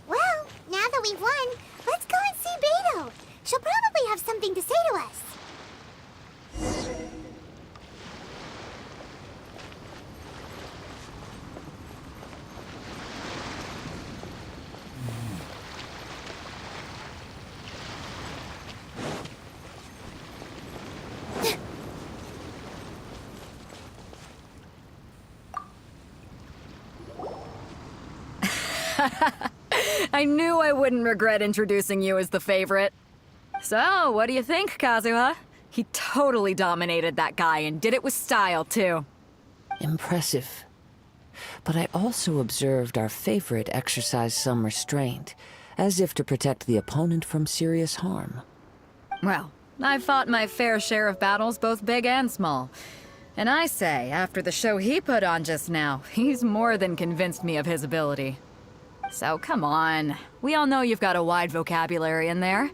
Well, now that we've won, let's go and see Beto. She'll probably have something to say to us. I knew I wouldn't regret introducing you as the favorite. So, what do you think, Kazuha? He totally dominated that guy and did it with style, too. Impressive. But I also observed our favorite exercise some restraint, as if to protect the opponent from serious harm. Well, I've fought my fair share of battles, both big and small. And I say, after the show he put on just now, he's more than convinced me of his ability. So come on, we all know you've got a wide vocabulary in there.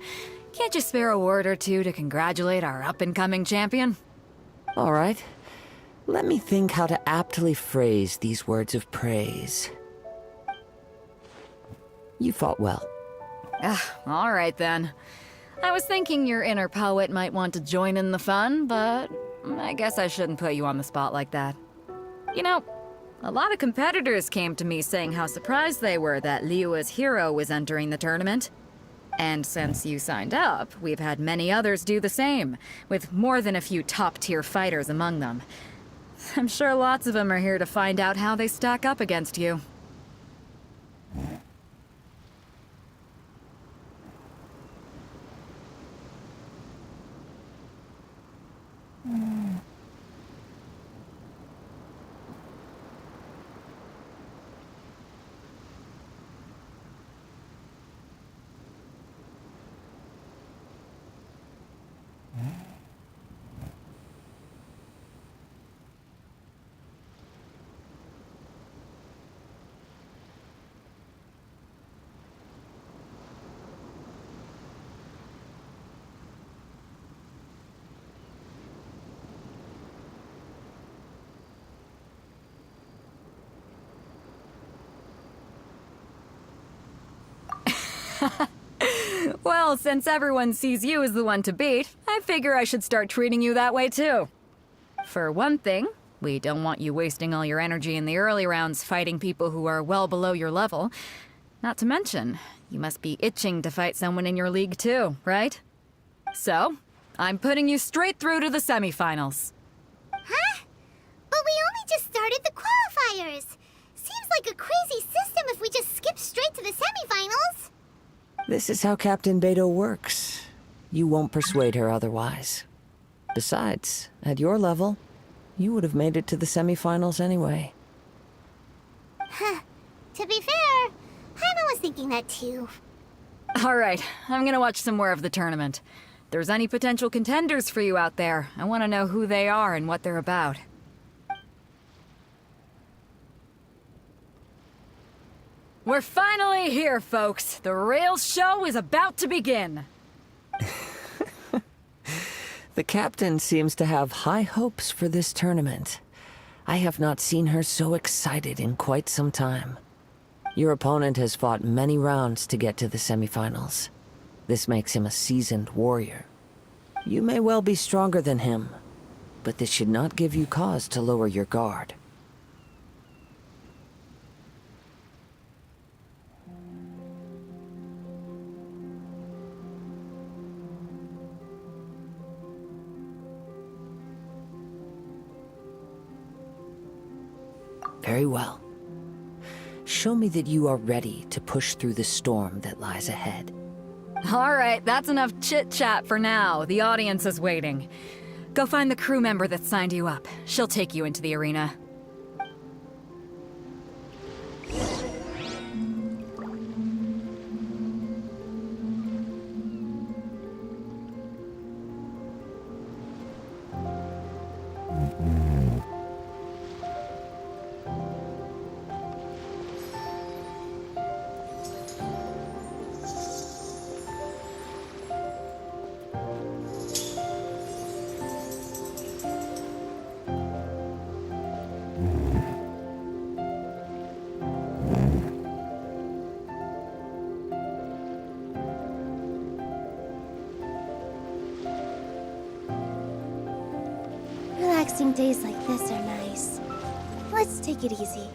Can't you spare a word or two to congratulate our up-and-coming champion? All right. Let me think how to aptly phrase these words of praise. You fought well. All right then. I was thinking your inner poet might want to join in the fun, but I guess I shouldn't put you on the spot like that. You know, a lot of competitors came to me saying how surprised they were that Liyue's hero was entering the tournament. And since you signed up, we've had many others do the same, with more than a few top-tier fighters among them. I'm sure lots of them are here to find out how they stack up against you. Well, since everyone sees you as the one to beat, I figure I should start treating you that way too. For one thing, we don't want you wasting all your energy in the early rounds fighting people who are well below your level. Not to mention, you must be itching to fight someone in your league too, right? So, I'm putting you straight through to the semifinals. Huh? But we only just started the qualifiers. Seems like a crazy system if we just skip straight to the semifinals. This is how Captain Beto works. You won't persuade her otherwise. Besides, at your level, you would have made it to the semifinals anyway. Huh. To be fair, Hannah was thinking that too. Alright, I'm gonna watch some more of the tournament. If there's any potential contenders for you out there, I want to know who they are and what they're about. We're finally here, folks. The rail show is about to begin. The captain seems to have high hopes for this tournament. I have not seen her so excited in quite some time. Your opponent has fought many rounds to get to the semifinals. This makes him a seasoned warrior. You may well be stronger than him, but this should not give you cause to lower your guard. Very well. Show me that you are ready to push through the storm that lies ahead. Alright, that's enough chit-chat for now. The audience is waiting. Go find the crew member that signed you up. She'll take you into the arena. Relaxing days like this are nice. Let's take it easy.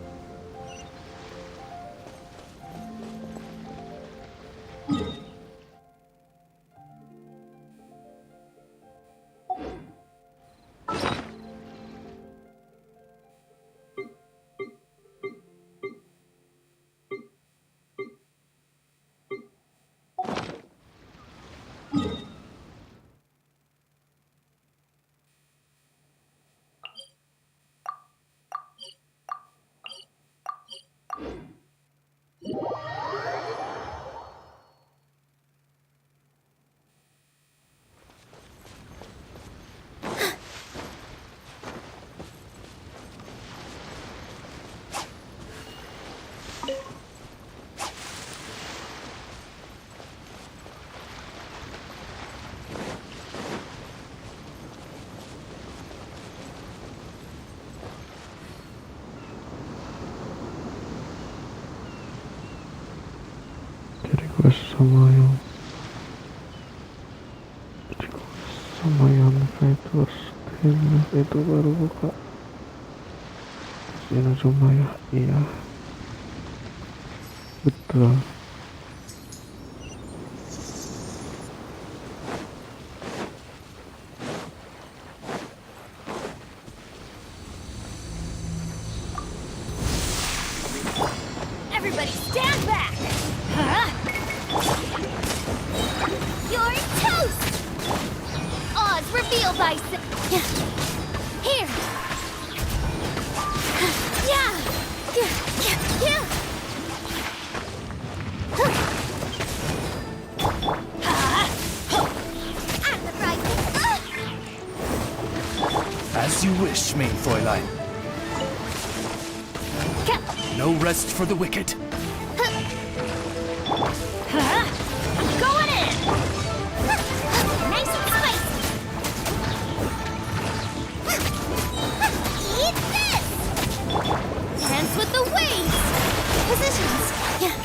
sama yang fitur itu baru buka sini cuma ya. Iya betul. Everybody stand back! Huh? You're toast! Oz, reveal thyself! Here! Yeah! Yeah! I'm the bride! As you wish, main Fräulein. No rest for the wicked. Going in! Nice and spicy! Eat this! Dance with the waves! Positions! Yeah!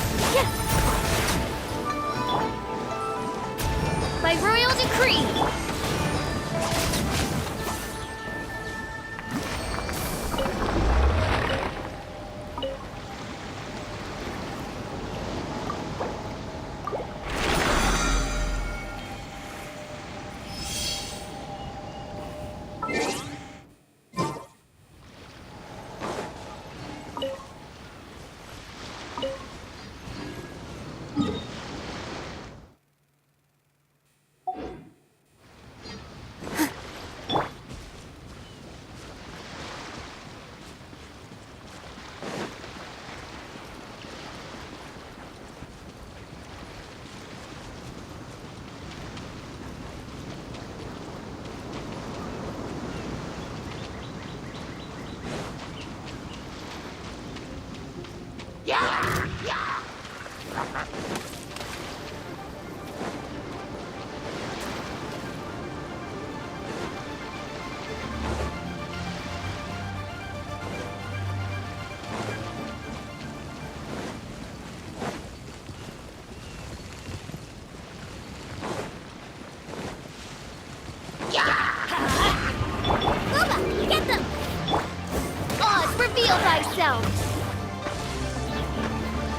Reveal thyself!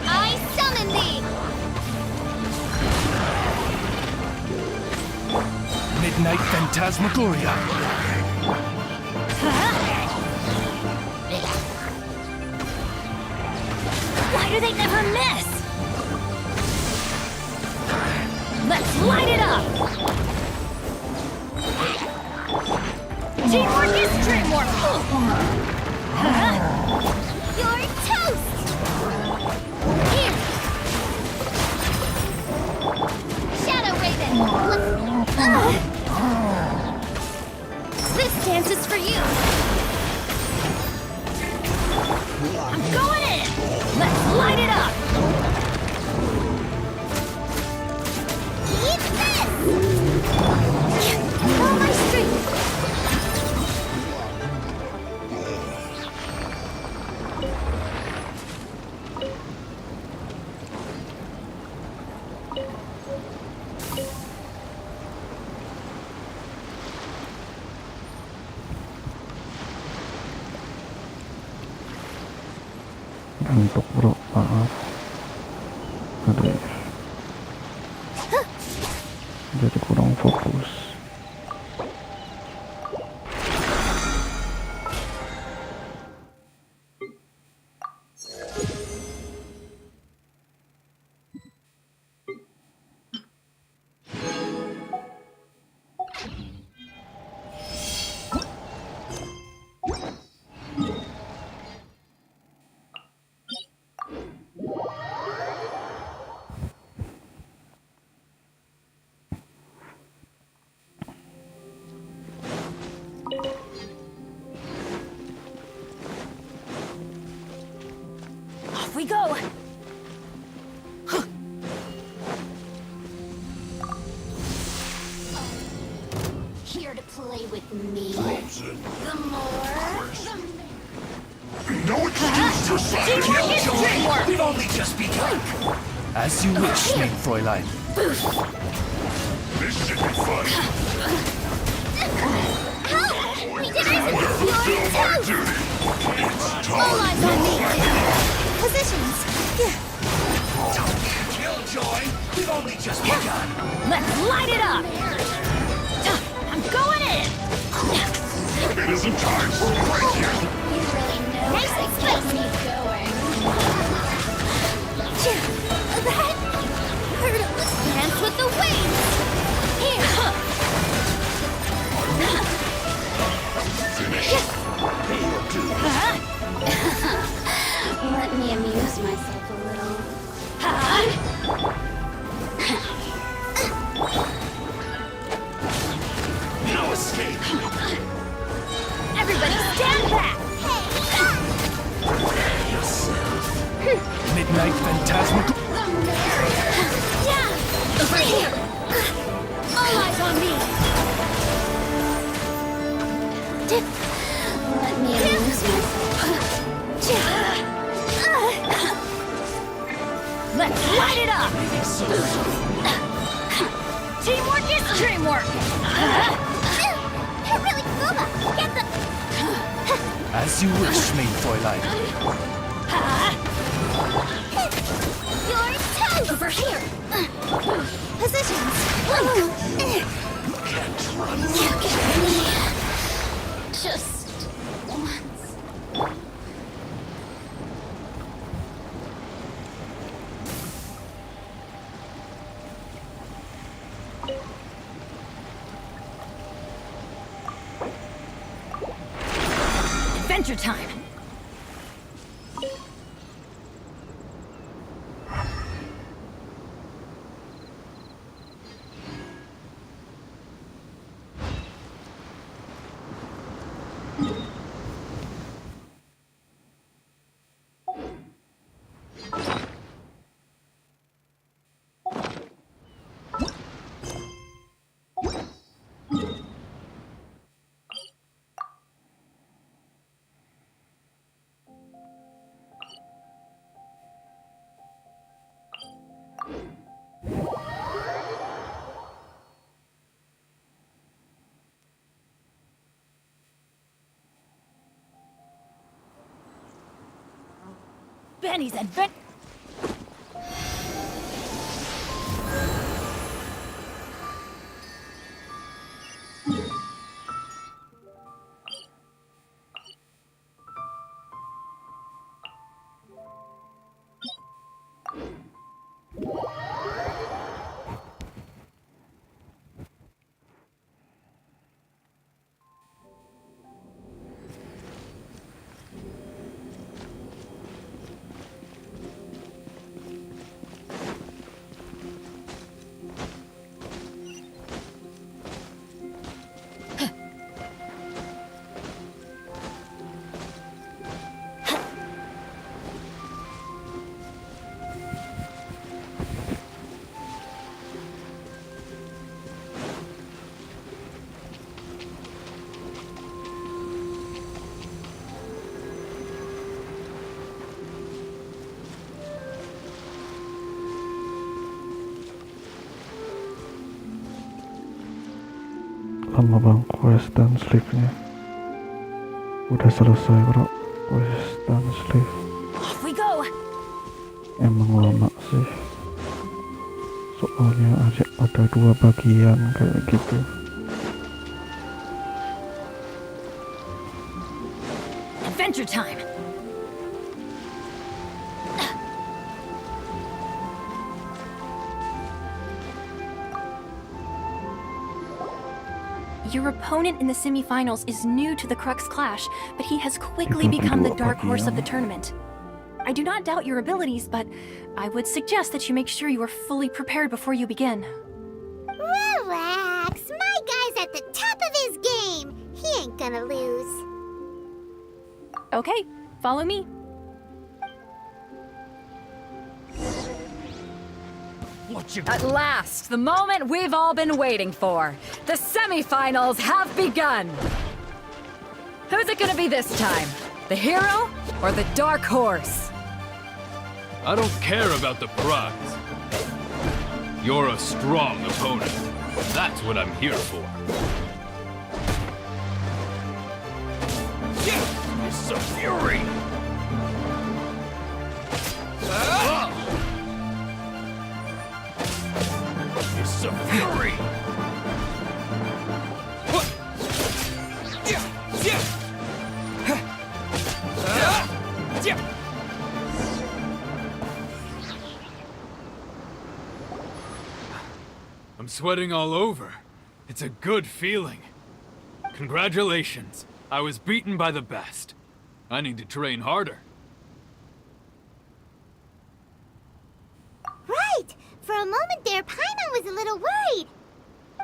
I summon thee! Midnight Phantasmagoria. Why do they never miss? Let's light it up! Teamwork is dreamwork! You're toast! Here! Shadow Raven! This dance is for you! I'm going in! Let's light it up! Eat this! Follow my strength! Ngantuk bro, maaf. Aduh ya. Jadi kurang fokus. Off we go! Here to play with me. The more... No excuse for Teamwork is teamwork! We've only just begun. As you wish, main Fräulein. This should be fun. Help! We did it! You're toast! It's All eyes on me! Positions! Don't be a killjoy. We've only just begun. Let's light it up! I'm going in! It isn't time for right here. Nice and spicy! That hurt a little. Dance with the wings! Here! Let me amuse myself a little. No escape. Everybody stand back! Prepare yourself. Midnight Phantasmagoria. Yeah! Over here! All eyes on me! Let me amuse myself. Let's light it up! Teamwork is dreamwork! Hey, really cool! Get the... As you wish, main Fräulein. You're toast! Over here! Positions! Can't run. You get me. Just once. Adventure time! Benny's adventure. Lama bang quest dan sleeve-nya. Udah selesai bro, quest dan sleeve. Off we go. Emang lama sih, soalnya ada 2 bagian kayak gitu. Adventure time. Your opponent in the semifinals is new to the Crux Clash, but he has quickly become the dark horse of the tournament. I do not doubt your abilities, but I would suggest that you make sure you are fully prepared before you begin. Relax, my guy's at the top of his game. He ain't gonna lose. Okay, follow me. At last, the moment we've all been waiting for. The semifinals have begun. Who's it gonna be this time? The hero or the dark horse? I don't care about the prize. You're a strong opponent. That's what I'm here for. It's a fury! It's a fury! I'm sweating all over. It's a good feeling. Congratulations. I was beaten by the best. I need to train harder. Right! For a moment there, Paimon was a little worried.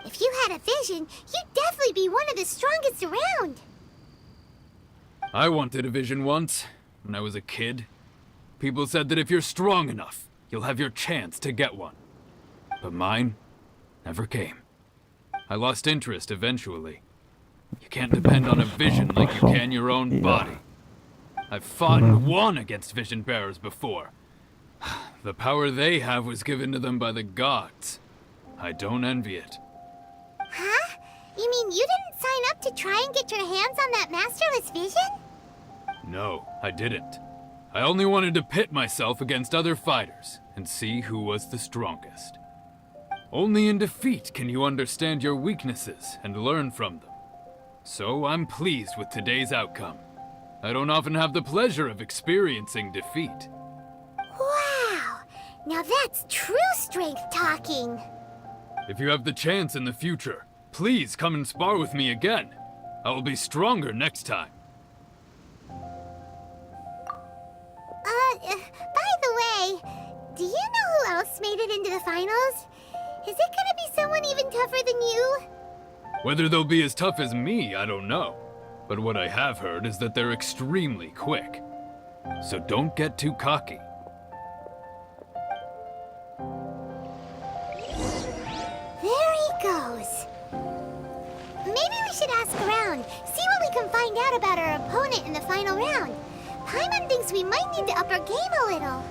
If you had a vision, you'd definitely be one of the strongest around. I wanted a vision once, when I was a kid. People said that if you're strong enough, you'll have your chance to get one. But mine never came. I lost interest eventually. You can't depend on a vision like you can your own body. I've fought and won against vision bearers before. The power they have was given to them by the gods. I don't envy it. Huh? You mean you didn't sign up to try and get your hands on that masterless vision? No, I didn't. I only wanted to pit myself against other fighters and see who was the strongest. Only in defeat can you understand your weaknesses and learn from them. So I'm pleased with today's outcome. I don't often have the pleasure of experiencing defeat. Wow! Now that's true strength talking. If you have the chance in the future, please come and spar with me again. I will be stronger next time. By the way, do you know who else made it into the finals? Is it gonna be someone even tougher than you? Whether they'll be as tough as me, I don't know. But what I have heard is that they're extremely quick. So don't get too cocky. There he goes. Maybe we should ask around, see what we can find out about our opponent in the final round. Paimon thinks we might need to up our game a little.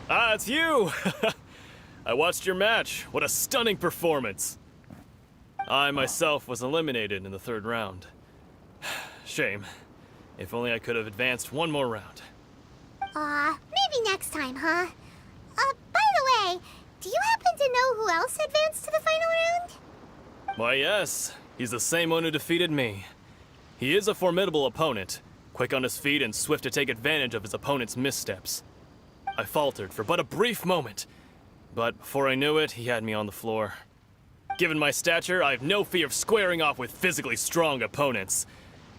Ah, it's you! I watched your match. What a stunning performance. I myself was eliminated in the 3rd round. Shame. If only I could have advanced one more round. Maybe next time, huh? By the way, do you happen to know who else advanced to the final round? Why, yes. He's the same one who defeated me. He is a formidable opponent, quick on his feet and swift to take advantage of his opponent's missteps. I faltered for but a brief moment, but before I knew it, he had me on the floor. Given my stature, I have no fear of squaring off with physically strong opponents.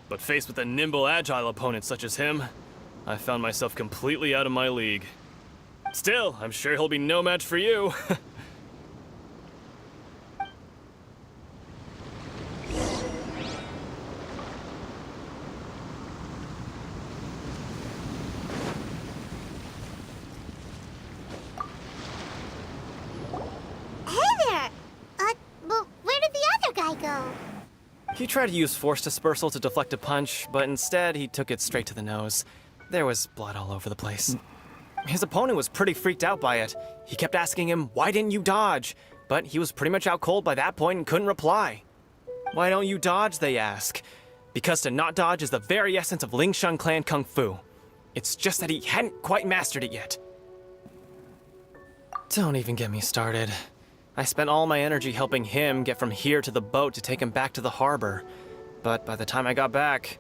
But faced with a nimble, agile opponent such as him, I found myself completely out of my league. Still, I'm sure he'll be no match for you. He tried to use force dispersal to deflect a punch, but instead he took it straight to the nose. There was blood all over the place. His opponent was pretty freaked out by it. He kept asking him, "Why didn't you dodge?" But he was pretty much out cold by that point and couldn't reply. "Why don't you dodge?" they ask. Because to not dodge is the very essence of Lingshan clan kung fu. It's just that he hadn't quite mastered it yet. Don't even get me started. I spent all my energy helping him get from here to the boat to take him back to the harbor. But by the time I got back,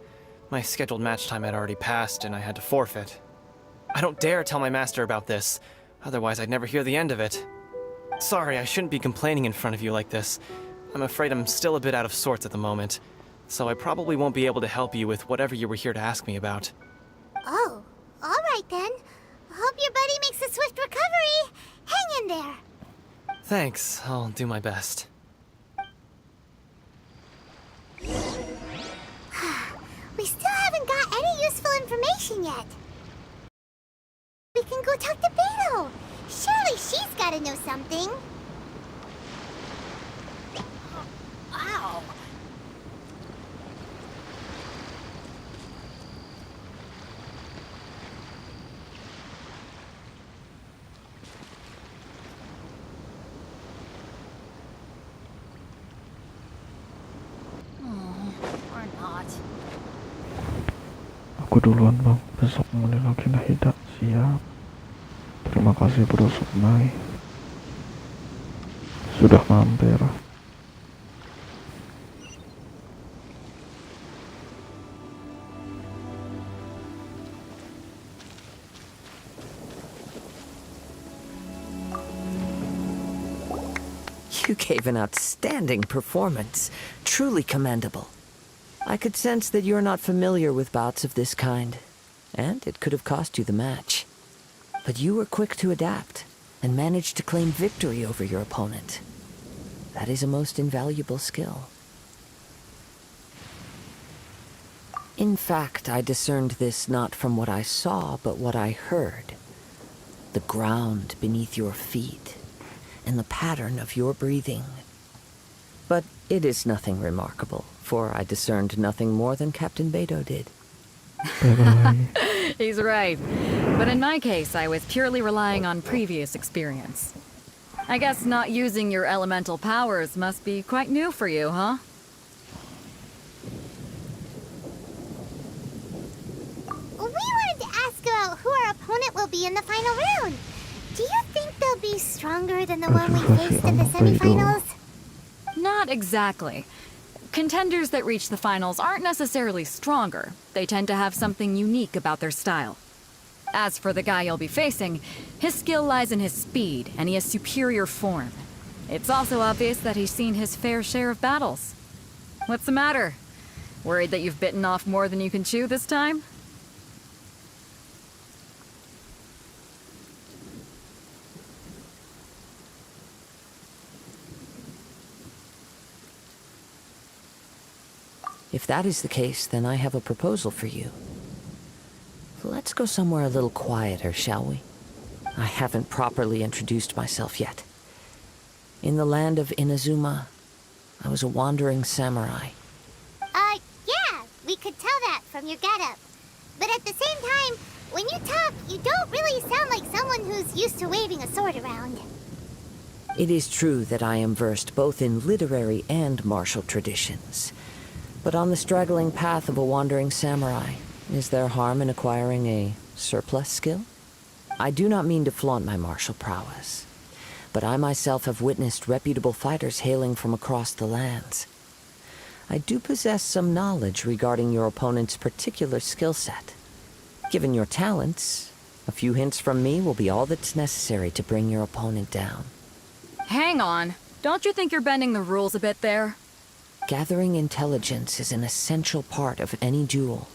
my scheduled match time had already passed and I had to forfeit. I don't dare tell my master about this, otherwise I'd never hear the end of it. Sorry, I shouldn't be complaining in front of you like this. I'm afraid I'm still a bit out of sorts at the moment, so I probably won't be able to help you with whatever you were here to ask me about. Oh, alright then. Hope your buddy makes a swift recovery. Hang in there. Thanks, I'll do my best. We still haven't got any useful information yet. We can go talk to Beto. Surely she's gotta know something. Ow. Aku duluan bang, besok mulai lagi Nahida. Siap. Terima kasih Bro Sukmai sudah mampir. You gave an outstanding performance. Truly commendable. I could sense that you're not familiar with bouts of this kind, and it could have cost you the match. But you were quick to adapt, and managed to claim victory over your opponent. That is a most invaluable skill. In fact, I discerned this not from what I saw, but what I heard. The ground beneath your feet, and the pattern of your breathing. But it is nothing remarkable, for I discerned nothing more than Captain Beto did. He's right. But in my case, I was purely relying on previous experience. I guess not using your elemental powers must be quite new for you, huh? We wanted to ask about who our opponent will be in the final round. Do you think they'll be stronger than the one we faced in the semifinals? Not exactly. Contenders that reach the finals aren't necessarily stronger. They tend to have something unique about their style. As for the guy you'll be facing, his skill lies in his speed, and he has superior form. It's also obvious that he's seen his fair share of battles. What's the matter? Worried that you've bitten off more than you can chew this time? If that is the case, then I have a proposal for you. Let's go somewhere a little quieter, shall we? I haven't properly introduced myself yet. In the land of Inazuma, I was a wandering samurai. Yeah, we could tell that from your getup. But at the same time, when you talk, you don't really sound like someone someone who's used to waving a sword around. It is true that I am versed both in literary and martial traditions. But on the straggling path of a wandering samurai, is there harm in acquiring a surplus skill? I do not mean to flaunt my martial prowess, but I myself have witnessed reputable fighters hailing from across the lands. I do possess some knowledge regarding your opponent's particular skill set. Given your talents, a few hints from me will be all that's necessary to bring your opponent down. Hang on. Don't you think you're bending the rules a bit there? Gathering intelligence is an essential part of any duel.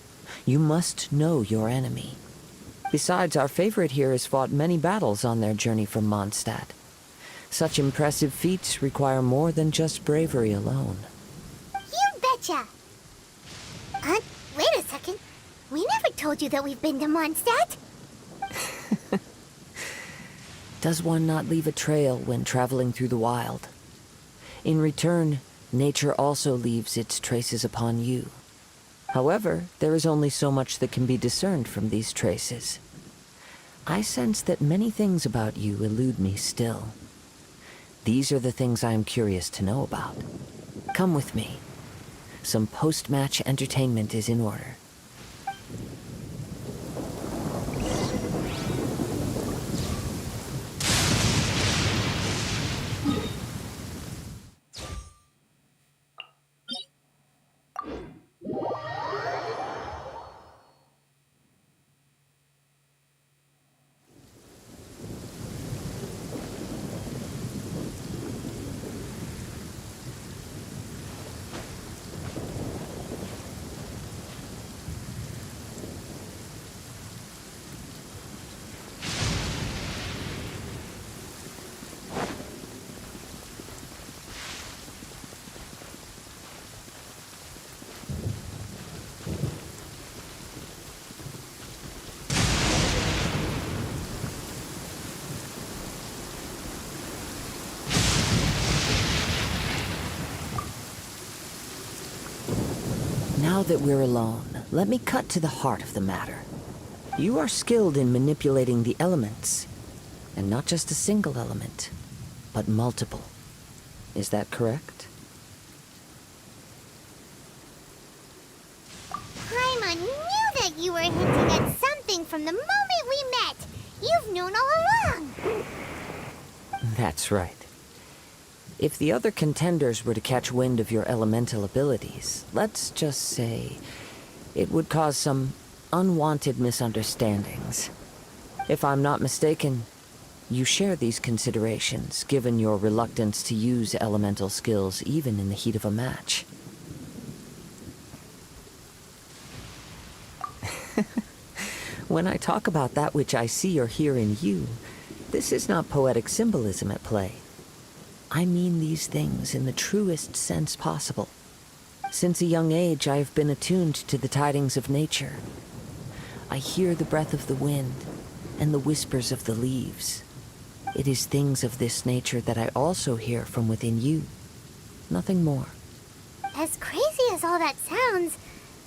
You must know your enemy. Besides, our favorite here has fought many battles on their journey from Mondstadt. Such impressive feats require more than just bravery alone. You betcha! Wait a second. We never told you that we've been to Mondstadt. Does one not leave a trail when traveling through the wild? In return, nature also leaves its traces upon you. However, there is only so much that can be discerned from these traces. I sense that many things about you elude me still. These are the things I am curious to know about. Come with me. Some post-match entertainment is in order. Now that we're alone, let me cut to the heart of the matter. You are skilled in manipulating the elements, and not just a single element, but multiple. Is that correct? Paimon knew that you were hinting at something from the moment we met. You've known all along. That's right. If the other contenders were to catch wind of your elemental abilities, let's just say, it would cause some unwanted misunderstandings. If I'm not mistaken, you share these considerations, given your reluctance to use elemental skills even in the heat of a match. When I talk about that which I see or hear in you, this is not poetic symbolism at play. I mean these things in the truest sense possible. Since a young age, I have been attuned to the tidings of nature. I hear the breath of the wind and the whispers of the leaves. It is things of this nature that I also hear from within you. Nothing more. As crazy as all that sounds,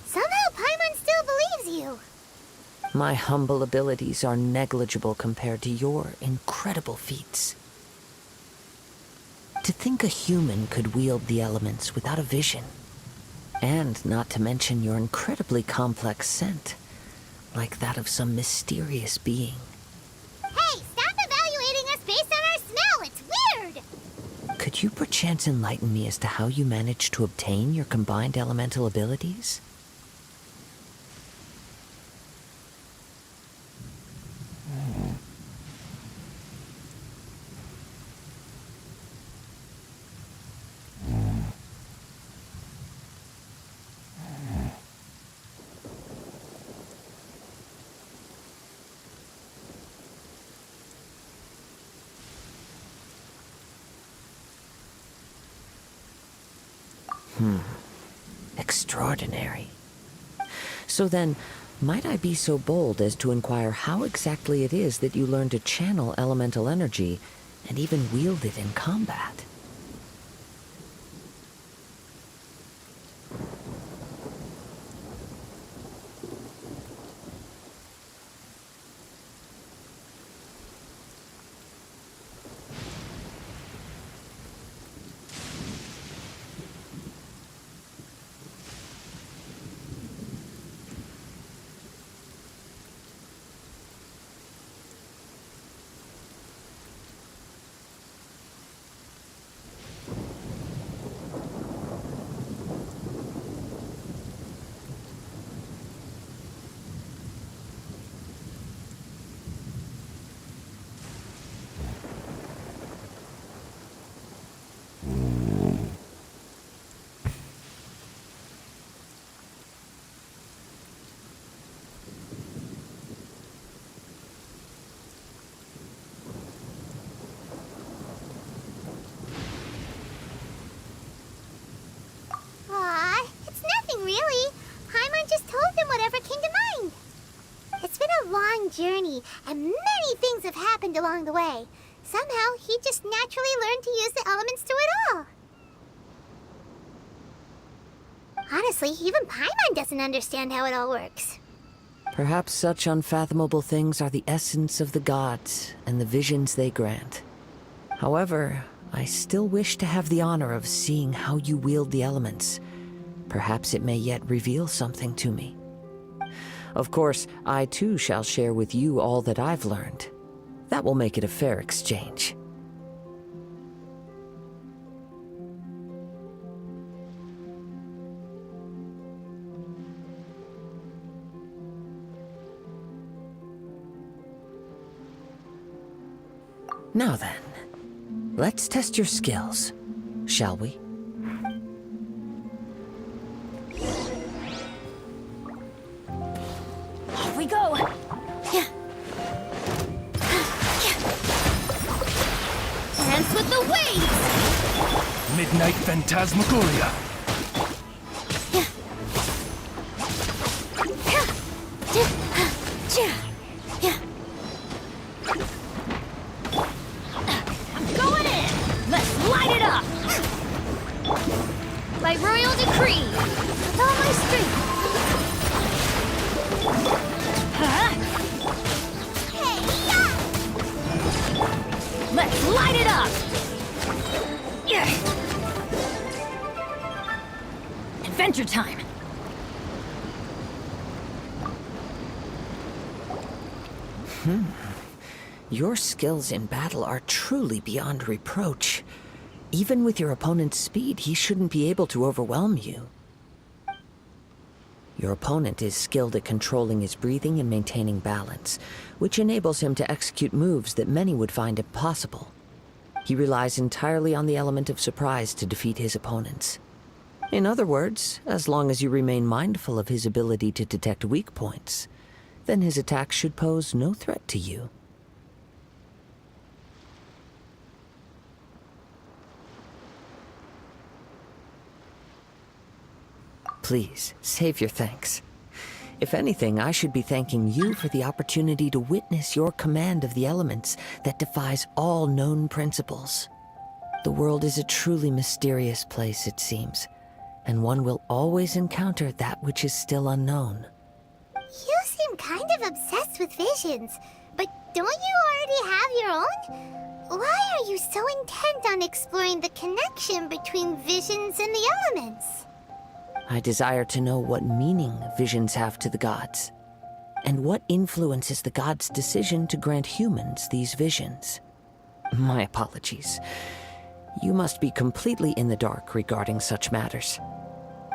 somehow Paimon still believes you. My humble abilities are negligible compared to your incredible feats. To think a human could wield the elements without a vision. And not to mention your incredibly complex scent, like that of some mysterious being. Hey, stop evaluating us based on our smell! It's weird! Could you perchance enlighten me as to how you managed to obtain your combined elemental abilities? Extraordinary. So then, might I be so bold as to inquire how exactly it is that you learn to channel elemental energy and even wield it in combat? journey, and many things have happened along the way. Somehow, he just naturally learned to use the elements through it all. Honestly, even Paimon doesn't understand how it all works. Perhaps such unfathomable things are the essence of the gods and the visions they grant. However, I still wish to have the honor of seeing how you wield the elements. Perhaps it may yet reveal something to me. Of course, I too shall share with you all that I've learned. That will make it a fair exchange. Now then, let's test your skills, shall we? Off we go! Dance with the waves! Midnight Phantasmagoria. I'm going in! Let's light it up! By royal decree! With all my strength! Huh? Let's light it up! Yeah. Adventure time! Your skills in battle are truly beyond reproach. Even with your opponent's speed, he shouldn't be able to overwhelm you. Your opponent is skilled at controlling his breathing and maintaining balance, which enables him to execute moves that many would find impossible. He relies entirely on the element of surprise to defeat his opponents. In other words, as long as you remain mindful of his ability to detect weak points, then his attack should pose no threat to you. Please, save your thanks. If anything, I should be thanking you for the opportunity to witness your command of the elements that defies all known principles. The world is a truly mysterious place, it seems, and one will always encounter that which is still unknown. You seem kind of obsessed with visions, but don't you already have your own? Why are you so intent on exploring the connection between visions and the elements? I desire to know what meaning visions have to the gods, and what influences the gods' decision to grant humans these visions. My apologies. You must be completely in the dark regarding such matters.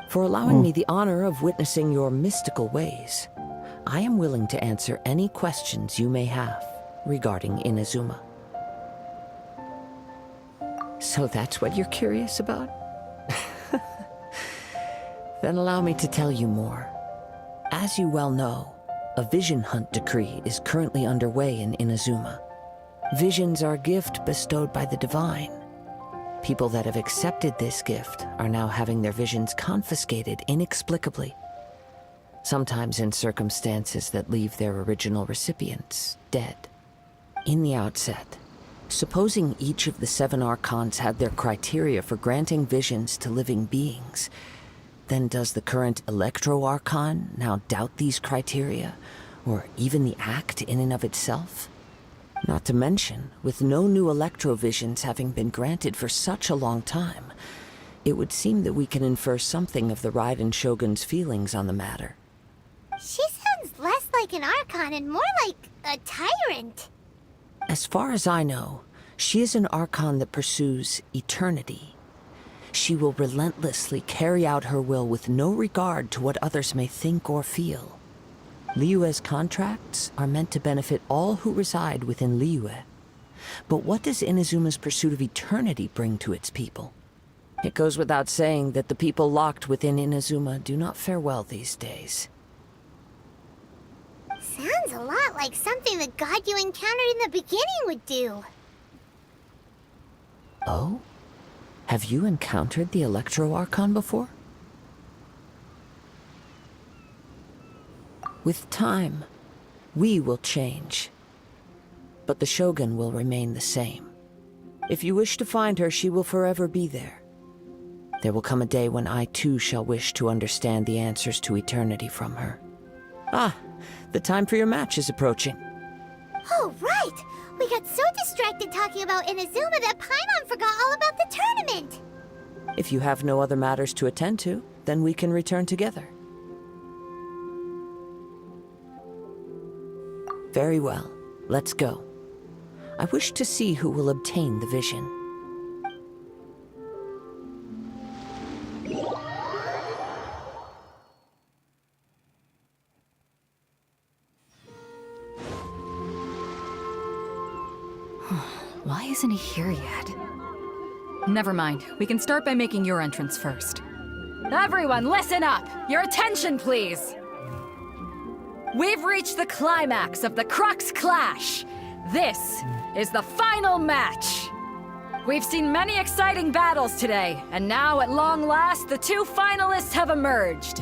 For allowing me the honor of witnessing your mystical ways, I am willing to answer any questions you may have regarding Inazuma. So that's what you're curious about? Then allow me to tell you more. As you well know, a vision hunt decree is currently underway in Inazuma. Visions are a gift bestowed by the divine. People that have accepted this gift are now having their visions confiscated inexplicably, sometimes in circumstances that leave their original recipients dead. In the outset, supposing each of the 7 archons had their criteria for granting visions to living beings, then does the current Electro-Archon now doubt these criteria, or even the act in and of itself? Not to mention, with no new Electro-Visions having been granted for such a long time, it would seem that we can infer something of the Raiden Shogun's feelings on the matter. She sounds less like an Archon and more like a tyrant. As far as I know, she is an Archon that pursues eternity. She will relentlessly carry out her will with no regard to what others may think or feel. Liyue's contracts are meant to benefit all who reside within Liyue. But what does Inazuma's pursuit of eternity bring to its people? It goes without saying that the people locked within Inazuma do not fare well these days. Sounds a lot like something the god you encountered in the beginning would do. Oh? Have you encountered the Electro-Archon before? With time, We will change, but the Shogun will remain the same. If you wish to find her, she will forever be there. There will come a day when I too shall wish to understand the answers to eternity from her. Ah, the time for your match is approaching. Oh, right! We got so distracted talking about Inazuma that Paimon forgot all about the tournament! If you have no other matters to attend to, then we can return together. Very well. Let's go. I wish to see who will obtain the vision. Why isn't he here yet? Never mind. We can start by making your entrance first. Everyone, listen up! Your attention, please! We've reached the climax of the Crux Clash! This is the final match! We've seen many exciting battles today, and now, at long last, the two finalists have emerged.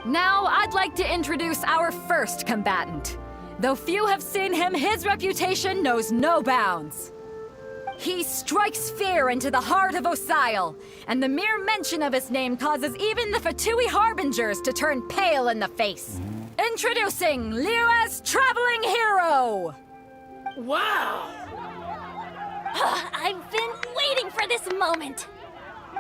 Now, I'd like to introduce our first combatant. Though few have seen him, his reputation knows no bounds. He strikes fear into the heart of Osile, and the mere mention of his name causes even the Fatui Harbingers to turn pale in the face. Introducing Liyue's Traveling Hero! Wow! I've been waiting for this moment!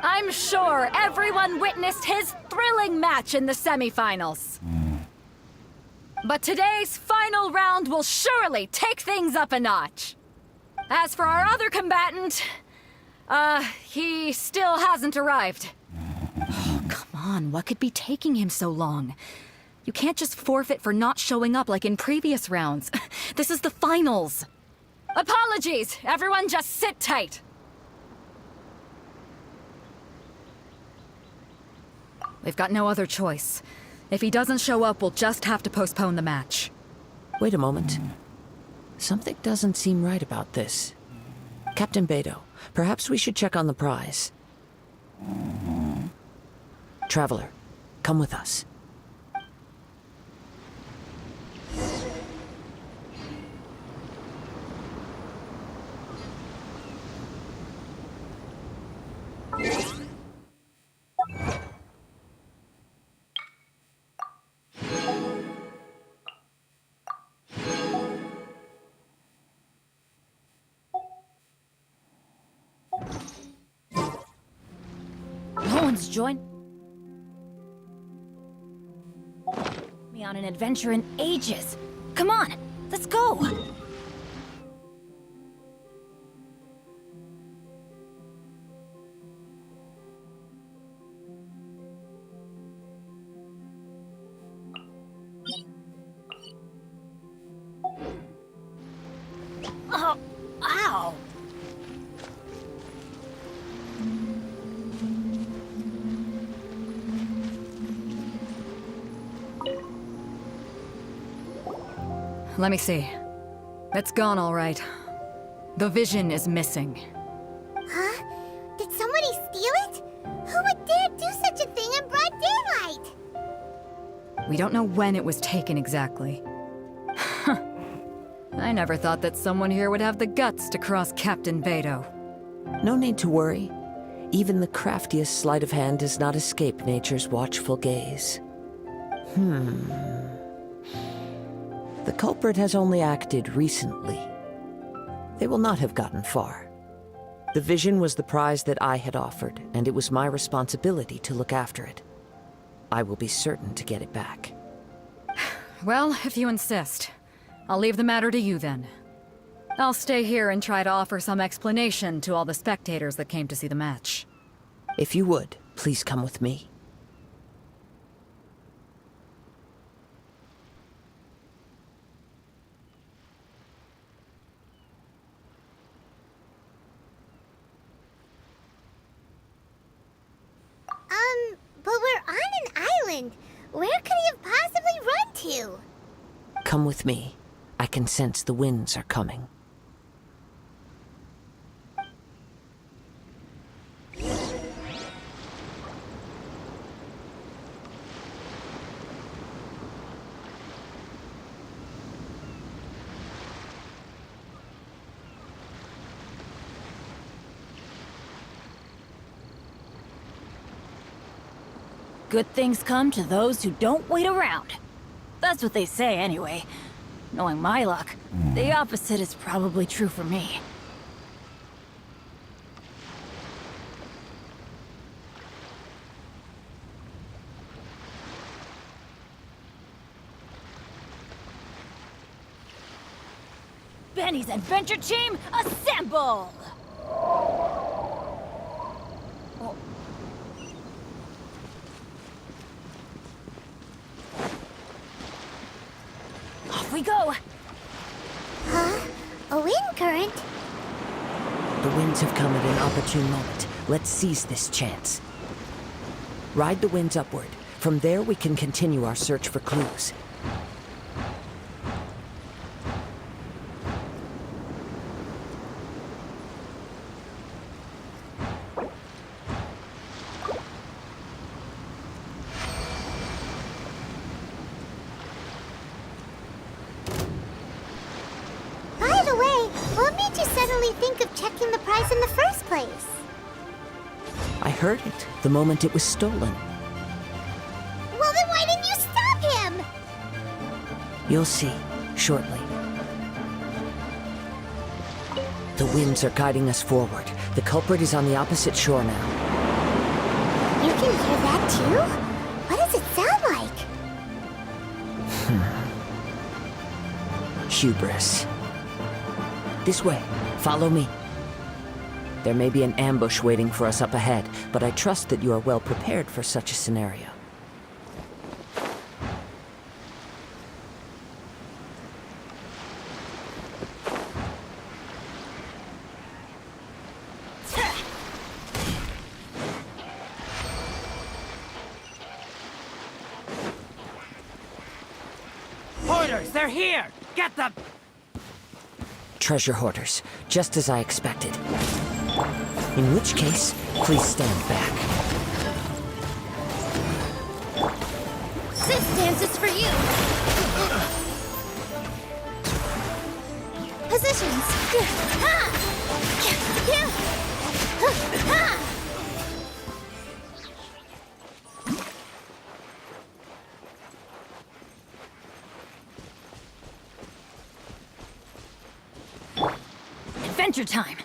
I'm sure everyone witnessed his thrilling match in the semifinals. But today's final round will surely take things up a notch. As for our other combatant, he still hasn't arrived. Oh, come on, what could be taking him so long? You can't just forfeit for not showing up like in previous rounds. This is the finals. Apologies! Everyone just sit tight. We've got no other choice. If he doesn't show up, we'll just have to postpone the match. Wait a moment. Something doesn't seem right about this. Captain Beidou, perhaps we should check on the prize. Traveler, come with us. No one's joined me on an adventure in ages. Come on, let's go! Oh, ow! Let me see. It's gone all right. The vision is missing. Huh? Did somebody steal it? Who would dare do such a thing in broad daylight? We don't know when it was taken exactly. I never thought that someone here would have the guts to cross Captain Beidou. No need to worry. Even the craftiest sleight of hand does not escape nature's watchful gaze. The culprit has only acted recently. They will not have gotten far. The vision was the prize that I had offered, and it was my responsibility to look after it. I will be certain to get it back. Well, if you insist, I'll leave the matter to you then. I'll stay here and try to offer some explanation to all the spectators that came to see the match. If you would, please come with me. But we're on an island. Where could he have possibly run to? Come with me. I can sense the winds are coming. Good things come to those who don't wait around. That's what they say anyway. Knowing my luck, the opposite is probably true for me. Benny's adventure team, assemble! Off we go! Huh? A wind current? The winds have come at an opportune moment. Let's seize this chance. Ride the winds upward. From there, we can continue our search for clues. By the way, what made you suddenly think of checking the prize in the first place? I heard it the moment it was stolen. Well, then why didn't you stop him? You'll see, shortly. The winds are guiding us forward. The culprit is on the opposite shore now. You can hear that too? What does it sound like? Hubris. This way. Follow me. There may be an ambush waiting for us up ahead, but I trust that you are well prepared for such a scenario. Hoarders, they're here! Get them! Treasure hoarders, just as I expected. In which case, please stand back. This dance is for you! Positions! Ha! Yeah! Ha! Adventure time!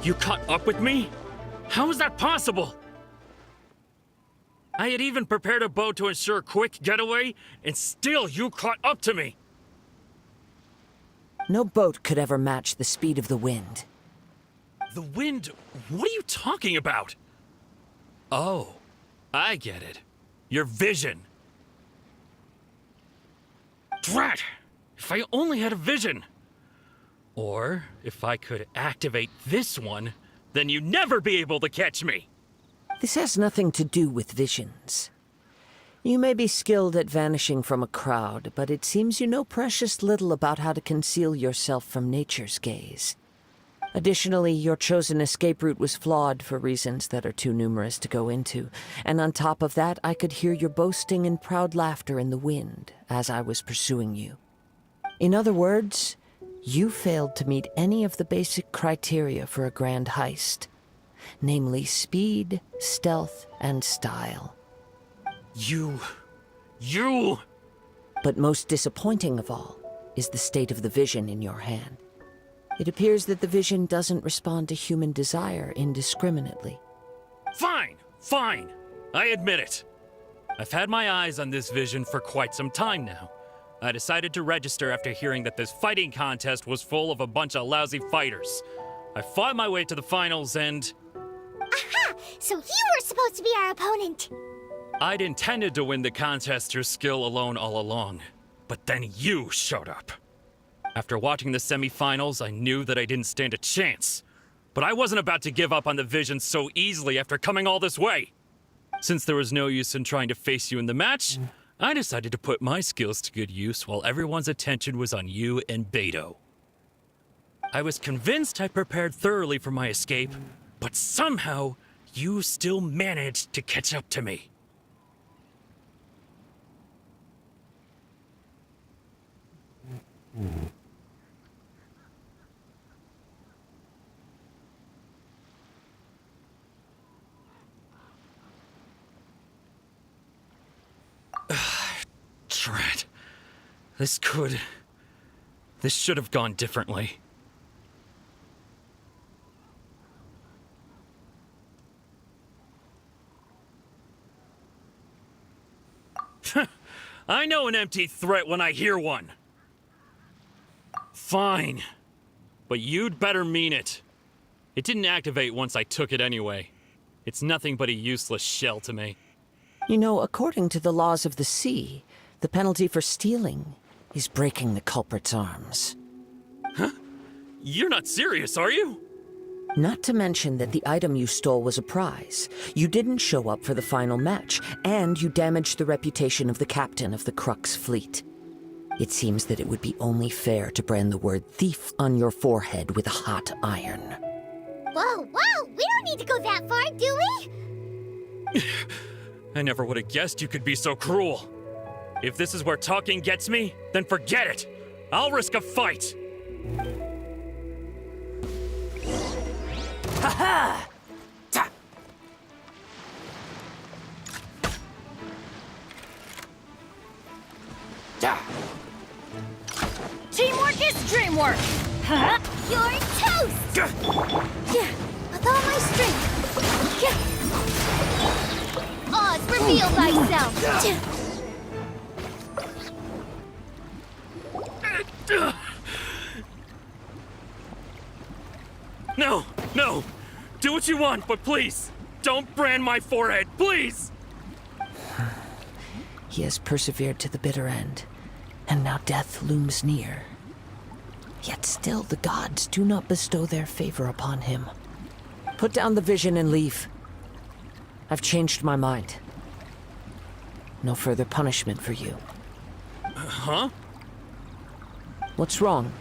You caught up with me? How is that possible? I had even prepared a boat to ensure a quick getaway, and still you caught up to me! No boat could ever match the speed of the wind. The wind? What are you talking about? Oh, I get it. Your vision. Drat! If I only had a vision! Or, if I could activate this one, then you'd never be able to catch me! This has nothing to do with visions. You may be skilled at vanishing from a crowd, but it seems you know precious little about how to conceal yourself from nature's gaze. Additionally, your chosen escape route was flawed for reasons that are too numerous to go into, and on top of that, I could hear your boasting and proud laughter in the wind as I was pursuing you. In other words, you failed to meet any of the basic criteria for a grand heist, namely speed, stealth, and style. You... But most disappointing of all is the state of the vision in your hand. It appears that the vision doesn't respond to human desire indiscriminately. Fine. I admit it. I've had my eyes on this vision for quite some time now. I decided to register after hearing that this fighting contest was full of a bunch of lousy fighters. I fought my way to the finals and... Aha! So you were supposed to be our opponent! I'd intended to win the contest through skill alone all along. But then you showed up. After watching the semi-finals, I knew that I didn't stand a chance. But I wasn't about to give up on the vision so easily after coming all this way. Since there was no use in trying to face you in the match, I decided to put my skills to good use while everyone's attention was on you and Beto. I was convinced I prepared thoroughly for my escape, but somehow you still managed to catch up to me. Drat. This should have gone differently. I know an empty threat when I hear one. Fine. But you'd better mean it. It didn't activate once I took it anyway. It's nothing but a useless shell to me. You know, according to the laws of the sea, the penalty for stealing is breaking the culprit's arms. Huh? You're not serious, are you? Not to mention that the item you stole was a prize. You didn't show up for the final match, and you damaged the reputation of the captain of the Crux fleet. It seems that it would be only fair to brand the word thief on your forehead with a hot iron. Whoa, whoa! We don't need to go that far, do we? I never would have guessed you could be so cruel. If this is where talking gets me, then forget it. I'll risk a fight. Ha-ha! Ta! Da! Teamwork is dreamwork! Huh? You're toast! Yeah, with all my strength. Oz, reveal thyself! No, no! Do what you want, but please, don't brand my forehead, please! He has persevered to the bitter end, and now death looms near. Yet still the gods do not bestow their favor upon him. Put down the vision and leave. I've changed my mind. No further punishment for you. Huh? What's wrong?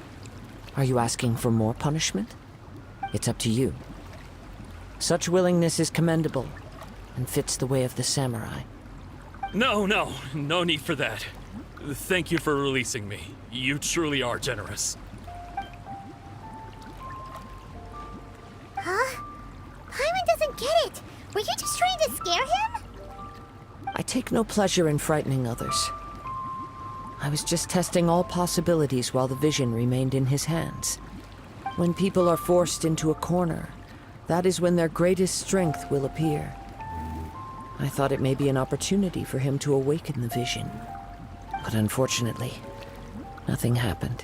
Are you asking for more punishment? It's up to you. Such willingness is commendable, and fits the way of the samurai. No need for that. Thank you for releasing me. You truly are generous. Huh? Paimon doesn't get it. Were you just trying to scare him? I take no pleasure in frightening others. I was just testing all possibilities while the vision remained in his hands. When people are forced into a corner, that is when their greatest strength will appear. I thought it may be an opportunity for him to awaken the vision. But unfortunately, nothing happened.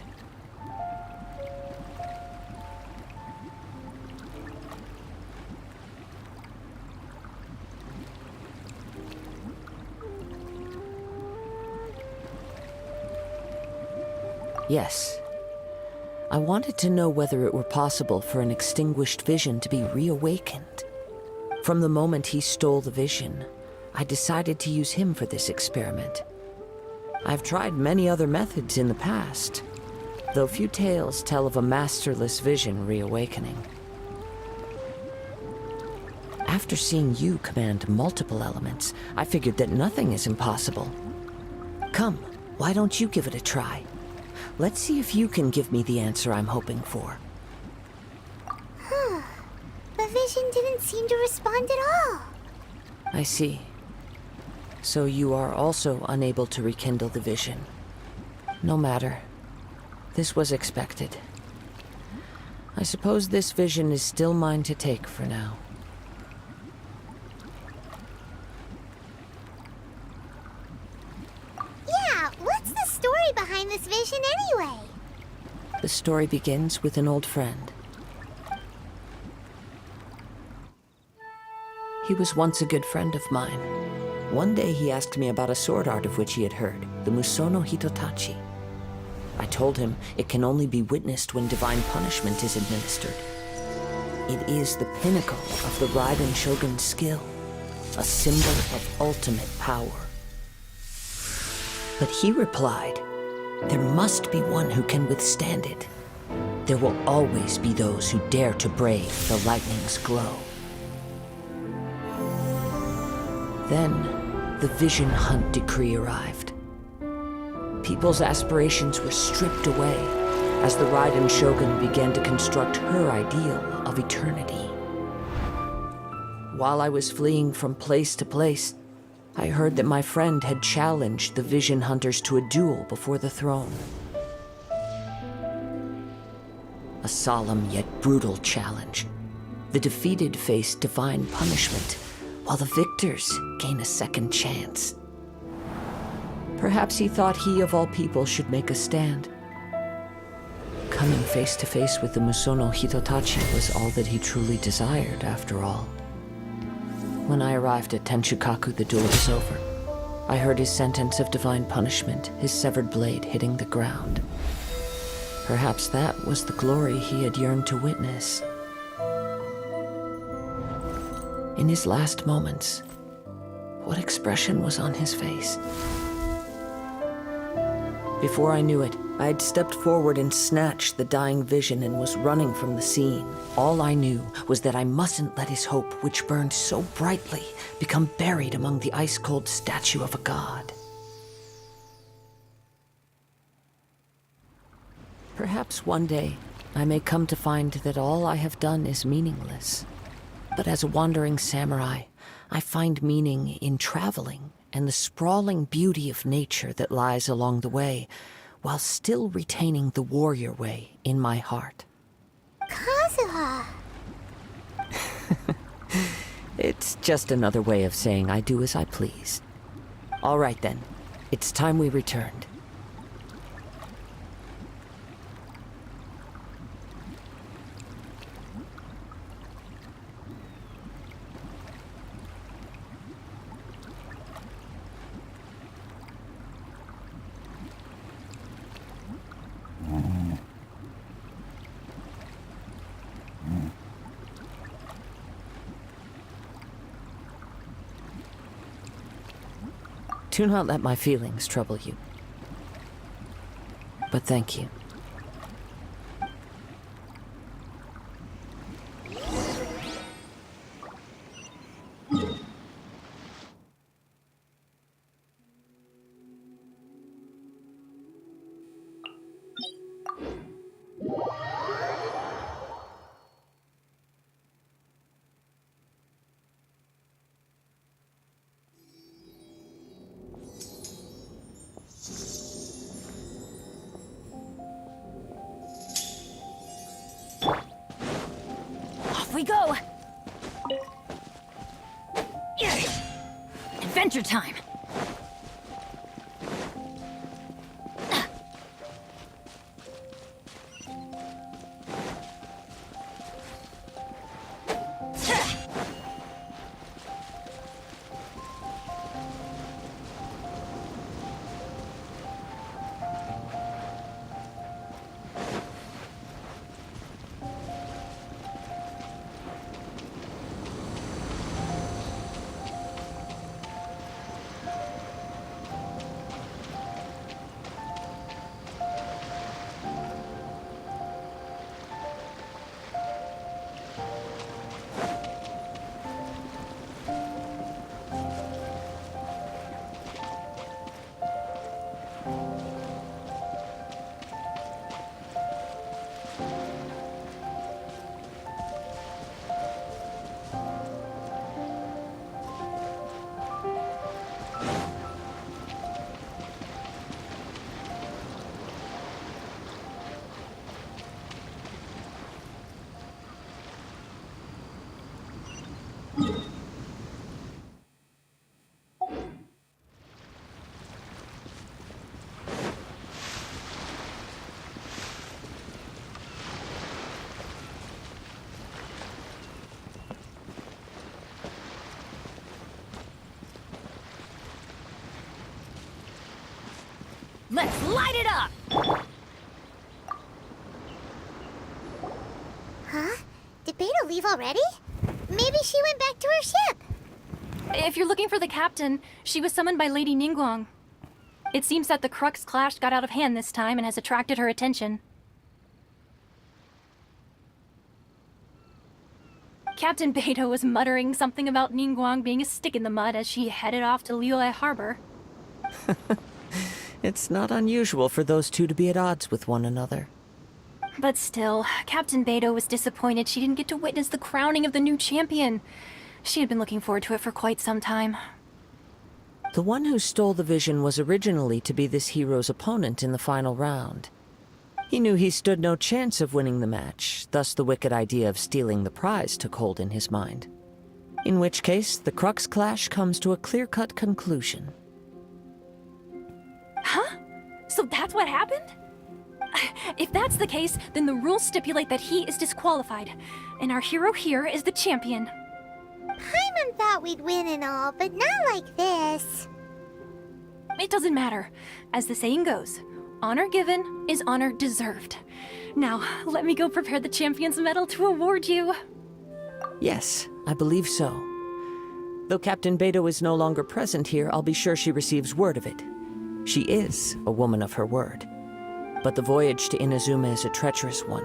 Yes. I wanted to know whether it were possible for an extinguished vision to be reawakened. From the moment he stole the vision, I decided to use him for this experiment. I've tried many other methods in the past, though few tales tell of a masterless vision reawakening. After seeing you command multiple elements, I figured that nothing is impossible. Come, why don't you give it a try? Let's see if you can give me the answer I'm hoping for. Huh. The vision didn't seem to respond at all. I see. So you are also unable to rekindle the vision. No matter. This was expected. I suppose this vision is still mine to take for now. Yeah, what's the story behind this vision anyway? The story begins with an old friend. He was once a good friend of mine. One day he asked me about a sword art of which he had heard, the Musono Hitotachi. I told him it can only be witnessed when divine punishment is administered. It is the pinnacle of the Raiden Shogun's skill, a symbol of ultimate power. But he replied, there must be one who can withstand it. There will always be those who dare to brave the lightning's glow. Then, the Vision Hunt decree arrived. People's aspirations were stripped away as the Raiden Shogun began to construct her ideal of eternity. While I was fleeing from place to place, I heard that my friend had challenged the Vision Hunters to a duel before the throne. A solemn yet brutal challenge. The defeated face divine punishment, while the victors gain a second chance. Perhaps he thought he of all people should make a stand. Coming face to face with the Musono Hitotachi was all that he truly desired, after all. When I arrived at Tenshukaku, the duel was over. I heard his sentence of divine punishment, his severed blade hitting the ground. Perhaps that was the glory he had yearned to witness. In his last moments, what expression was on his face? Before I knew it, I had stepped forward and snatched the dying vision and was running from the scene. All I knew was that I mustn't let his hope, which burned so brightly, become buried among the ice-cold statue of a god. Perhaps one day, I may come to find that all I have done is meaningless. But as a wandering samurai, I find meaning in traveling and the sprawling beauty of nature that lies along the way, while still retaining the warrior way in my heart. Kazuha! It's just another way of saying I do as I please. All right then, it's time we returned. Do not let my feelings trouble you. But thank you. We go! Adventure time! Let's light it up! Huh? Did Beta leave already? Maybe she went back to her ship. If you're looking for the captain, she was summoned by Lady Ningguang. It seems that the Crux clash got out of hand this time and has attracted her attention. Captain Beta was muttering something about Ningguang being a stick in the mud as she headed off to Liyue Harbor. It's not unusual for those two to be at odds with one another. But still, Captain Beidou was disappointed she didn't get to witness the crowning of the new champion. She had been looking forward to it for quite some time. The one who stole the vision was originally to be this hero's opponent in the final round. He knew he stood no chance of winning the match, thus the wicked idea of stealing the prize took hold in his mind. In which case, the Crux clash comes to a clear-cut conclusion. Huh? So that's what happened? If that's the case, then the rules stipulate that he is disqualified, and our hero here is the champion. Paimon thought we'd win and all, but not like this. It doesn't matter. As the saying goes, honor given is honor deserved. Now, let me go prepare the champion's medal to award you. Yes, I believe so. Though Captain Beidou is no longer present here, I'll be sure she receives word of it. She is a woman of her word. But the voyage to Inazuma is a treacherous one.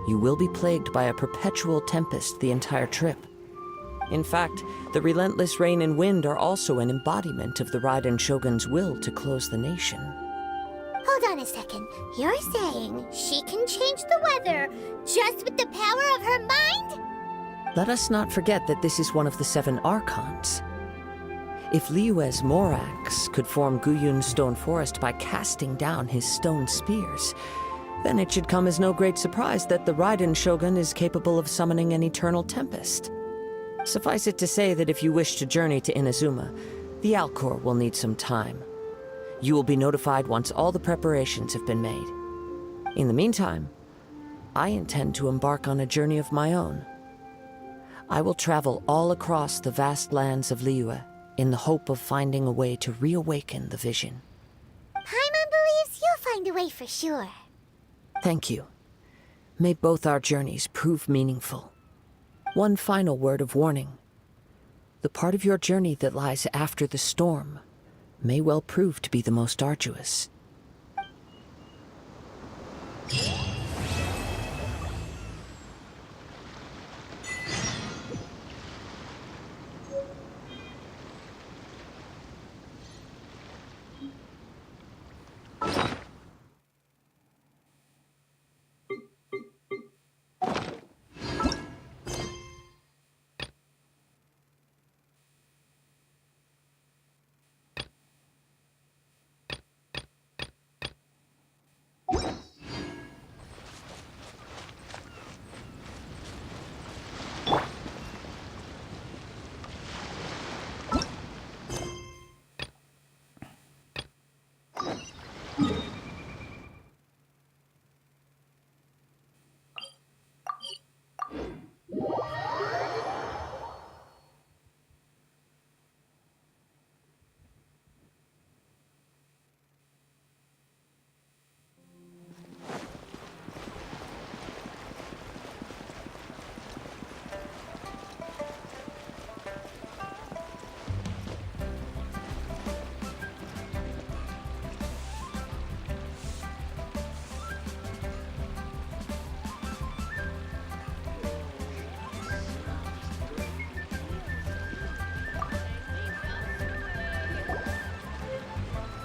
You will be plagued by a perpetual tempest the entire trip. In fact, the relentless rain and wind are also an embodiment of the Raiden Shogun's will to close the nation. Hold on a second. You're saying she can change the weather just with the power of her mind? Let us not forget that this is one of the 7 Archons. If Liyue's Morax could form Guyun's stone forest by casting down his stone spears, then it should come as no great surprise that the Raiden Shogun is capable of summoning an eternal tempest. Suffice it to say that if you wish to journey to Inazuma, the Alcor will need some time. You will be notified once all the preparations have been made. In the meantime, I intend to embark on a journey of my own. I will travel all across the vast lands of Liyue in the hope of finding a way to reawaken the vision. Paimon believes you'll find a way for sure. Thank you. May both our journeys prove meaningful. One final word of warning. The part of your journey that lies after the storm may well prove to be the most arduous.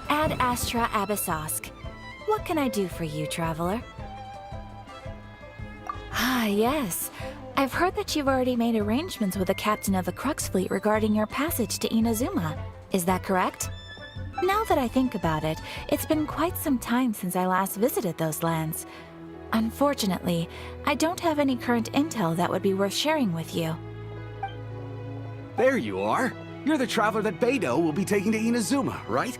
Ad Astra Abyssosk. What can I do for you, traveler? Ah, yes. I've heard that you've already made arrangements with the captain of the Crux fleet regarding your passage to Inazuma. Is that correct? Now that I think about it, it's been quite some time since I last visited those lands. Unfortunately, I don't have any current intel that would be worth sharing with you. There you are. You're the traveler that Beidou will be taking to Inazuma, right?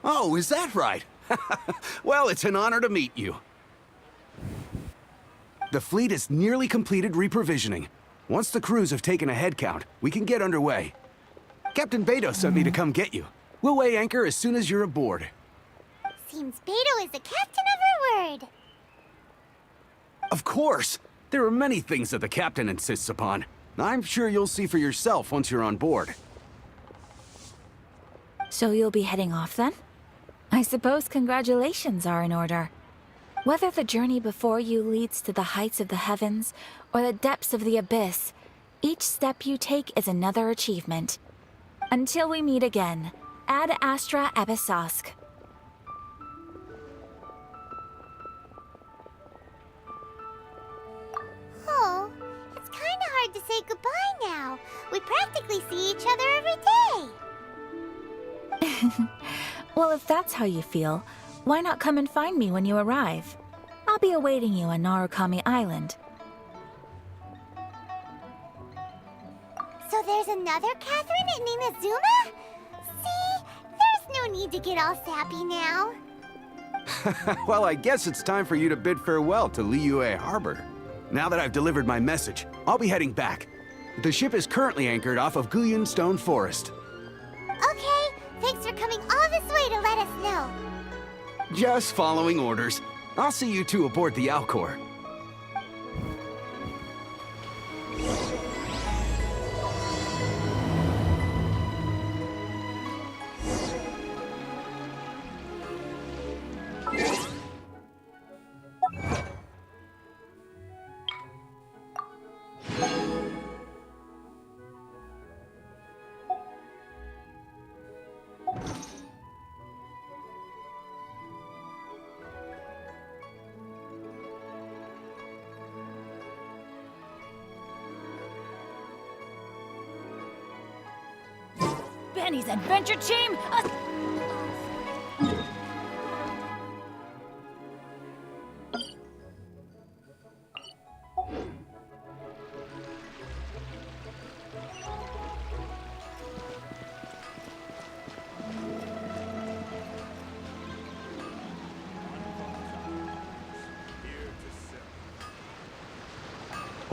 Oh, is that right? Well, it's an honor to meet you. The fleet is nearly completed reprovisioning. Once the crews have taken a head count, we can get underway. Captain Beidou sent me to come get you. We'll weigh anchor as soon as you're aboard. Seems Beidou is the captain of her word. Of course! There are many things that the captain insists upon. I'm sure you'll see for yourself once you're on board. So you'll be heading off then? I suppose congratulations are in order. Whether the journey before you leads to the heights of the heavens or the depths of the abyss, each step you take is another achievement. Until we meet again, Ad Astra Abyssosque. Oh, it's kind of hard to say goodbye now. We practically see each other every day. Well, if that's how you feel, why not come and find me when you arrive? I'll be awaiting you on Narukami Island. So there's another Catherine in Inazuma? See? There's no need to get all sappy now. Well, I guess it's time for you to bid farewell to Liyue Harbor. Now that I've delivered my message, I'll be heading back. The ship is currently anchored off of Guyun Stone Forest. Okay, thanks for coming all this way to let us know. Just following orders. I'll see you two aboard the Alcor. Benny's adventure team!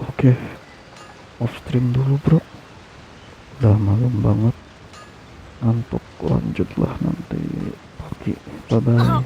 Oke, off stream dulu bro, udah malam banget, ngantuk, lanjutlah nanti pagi, bye bye.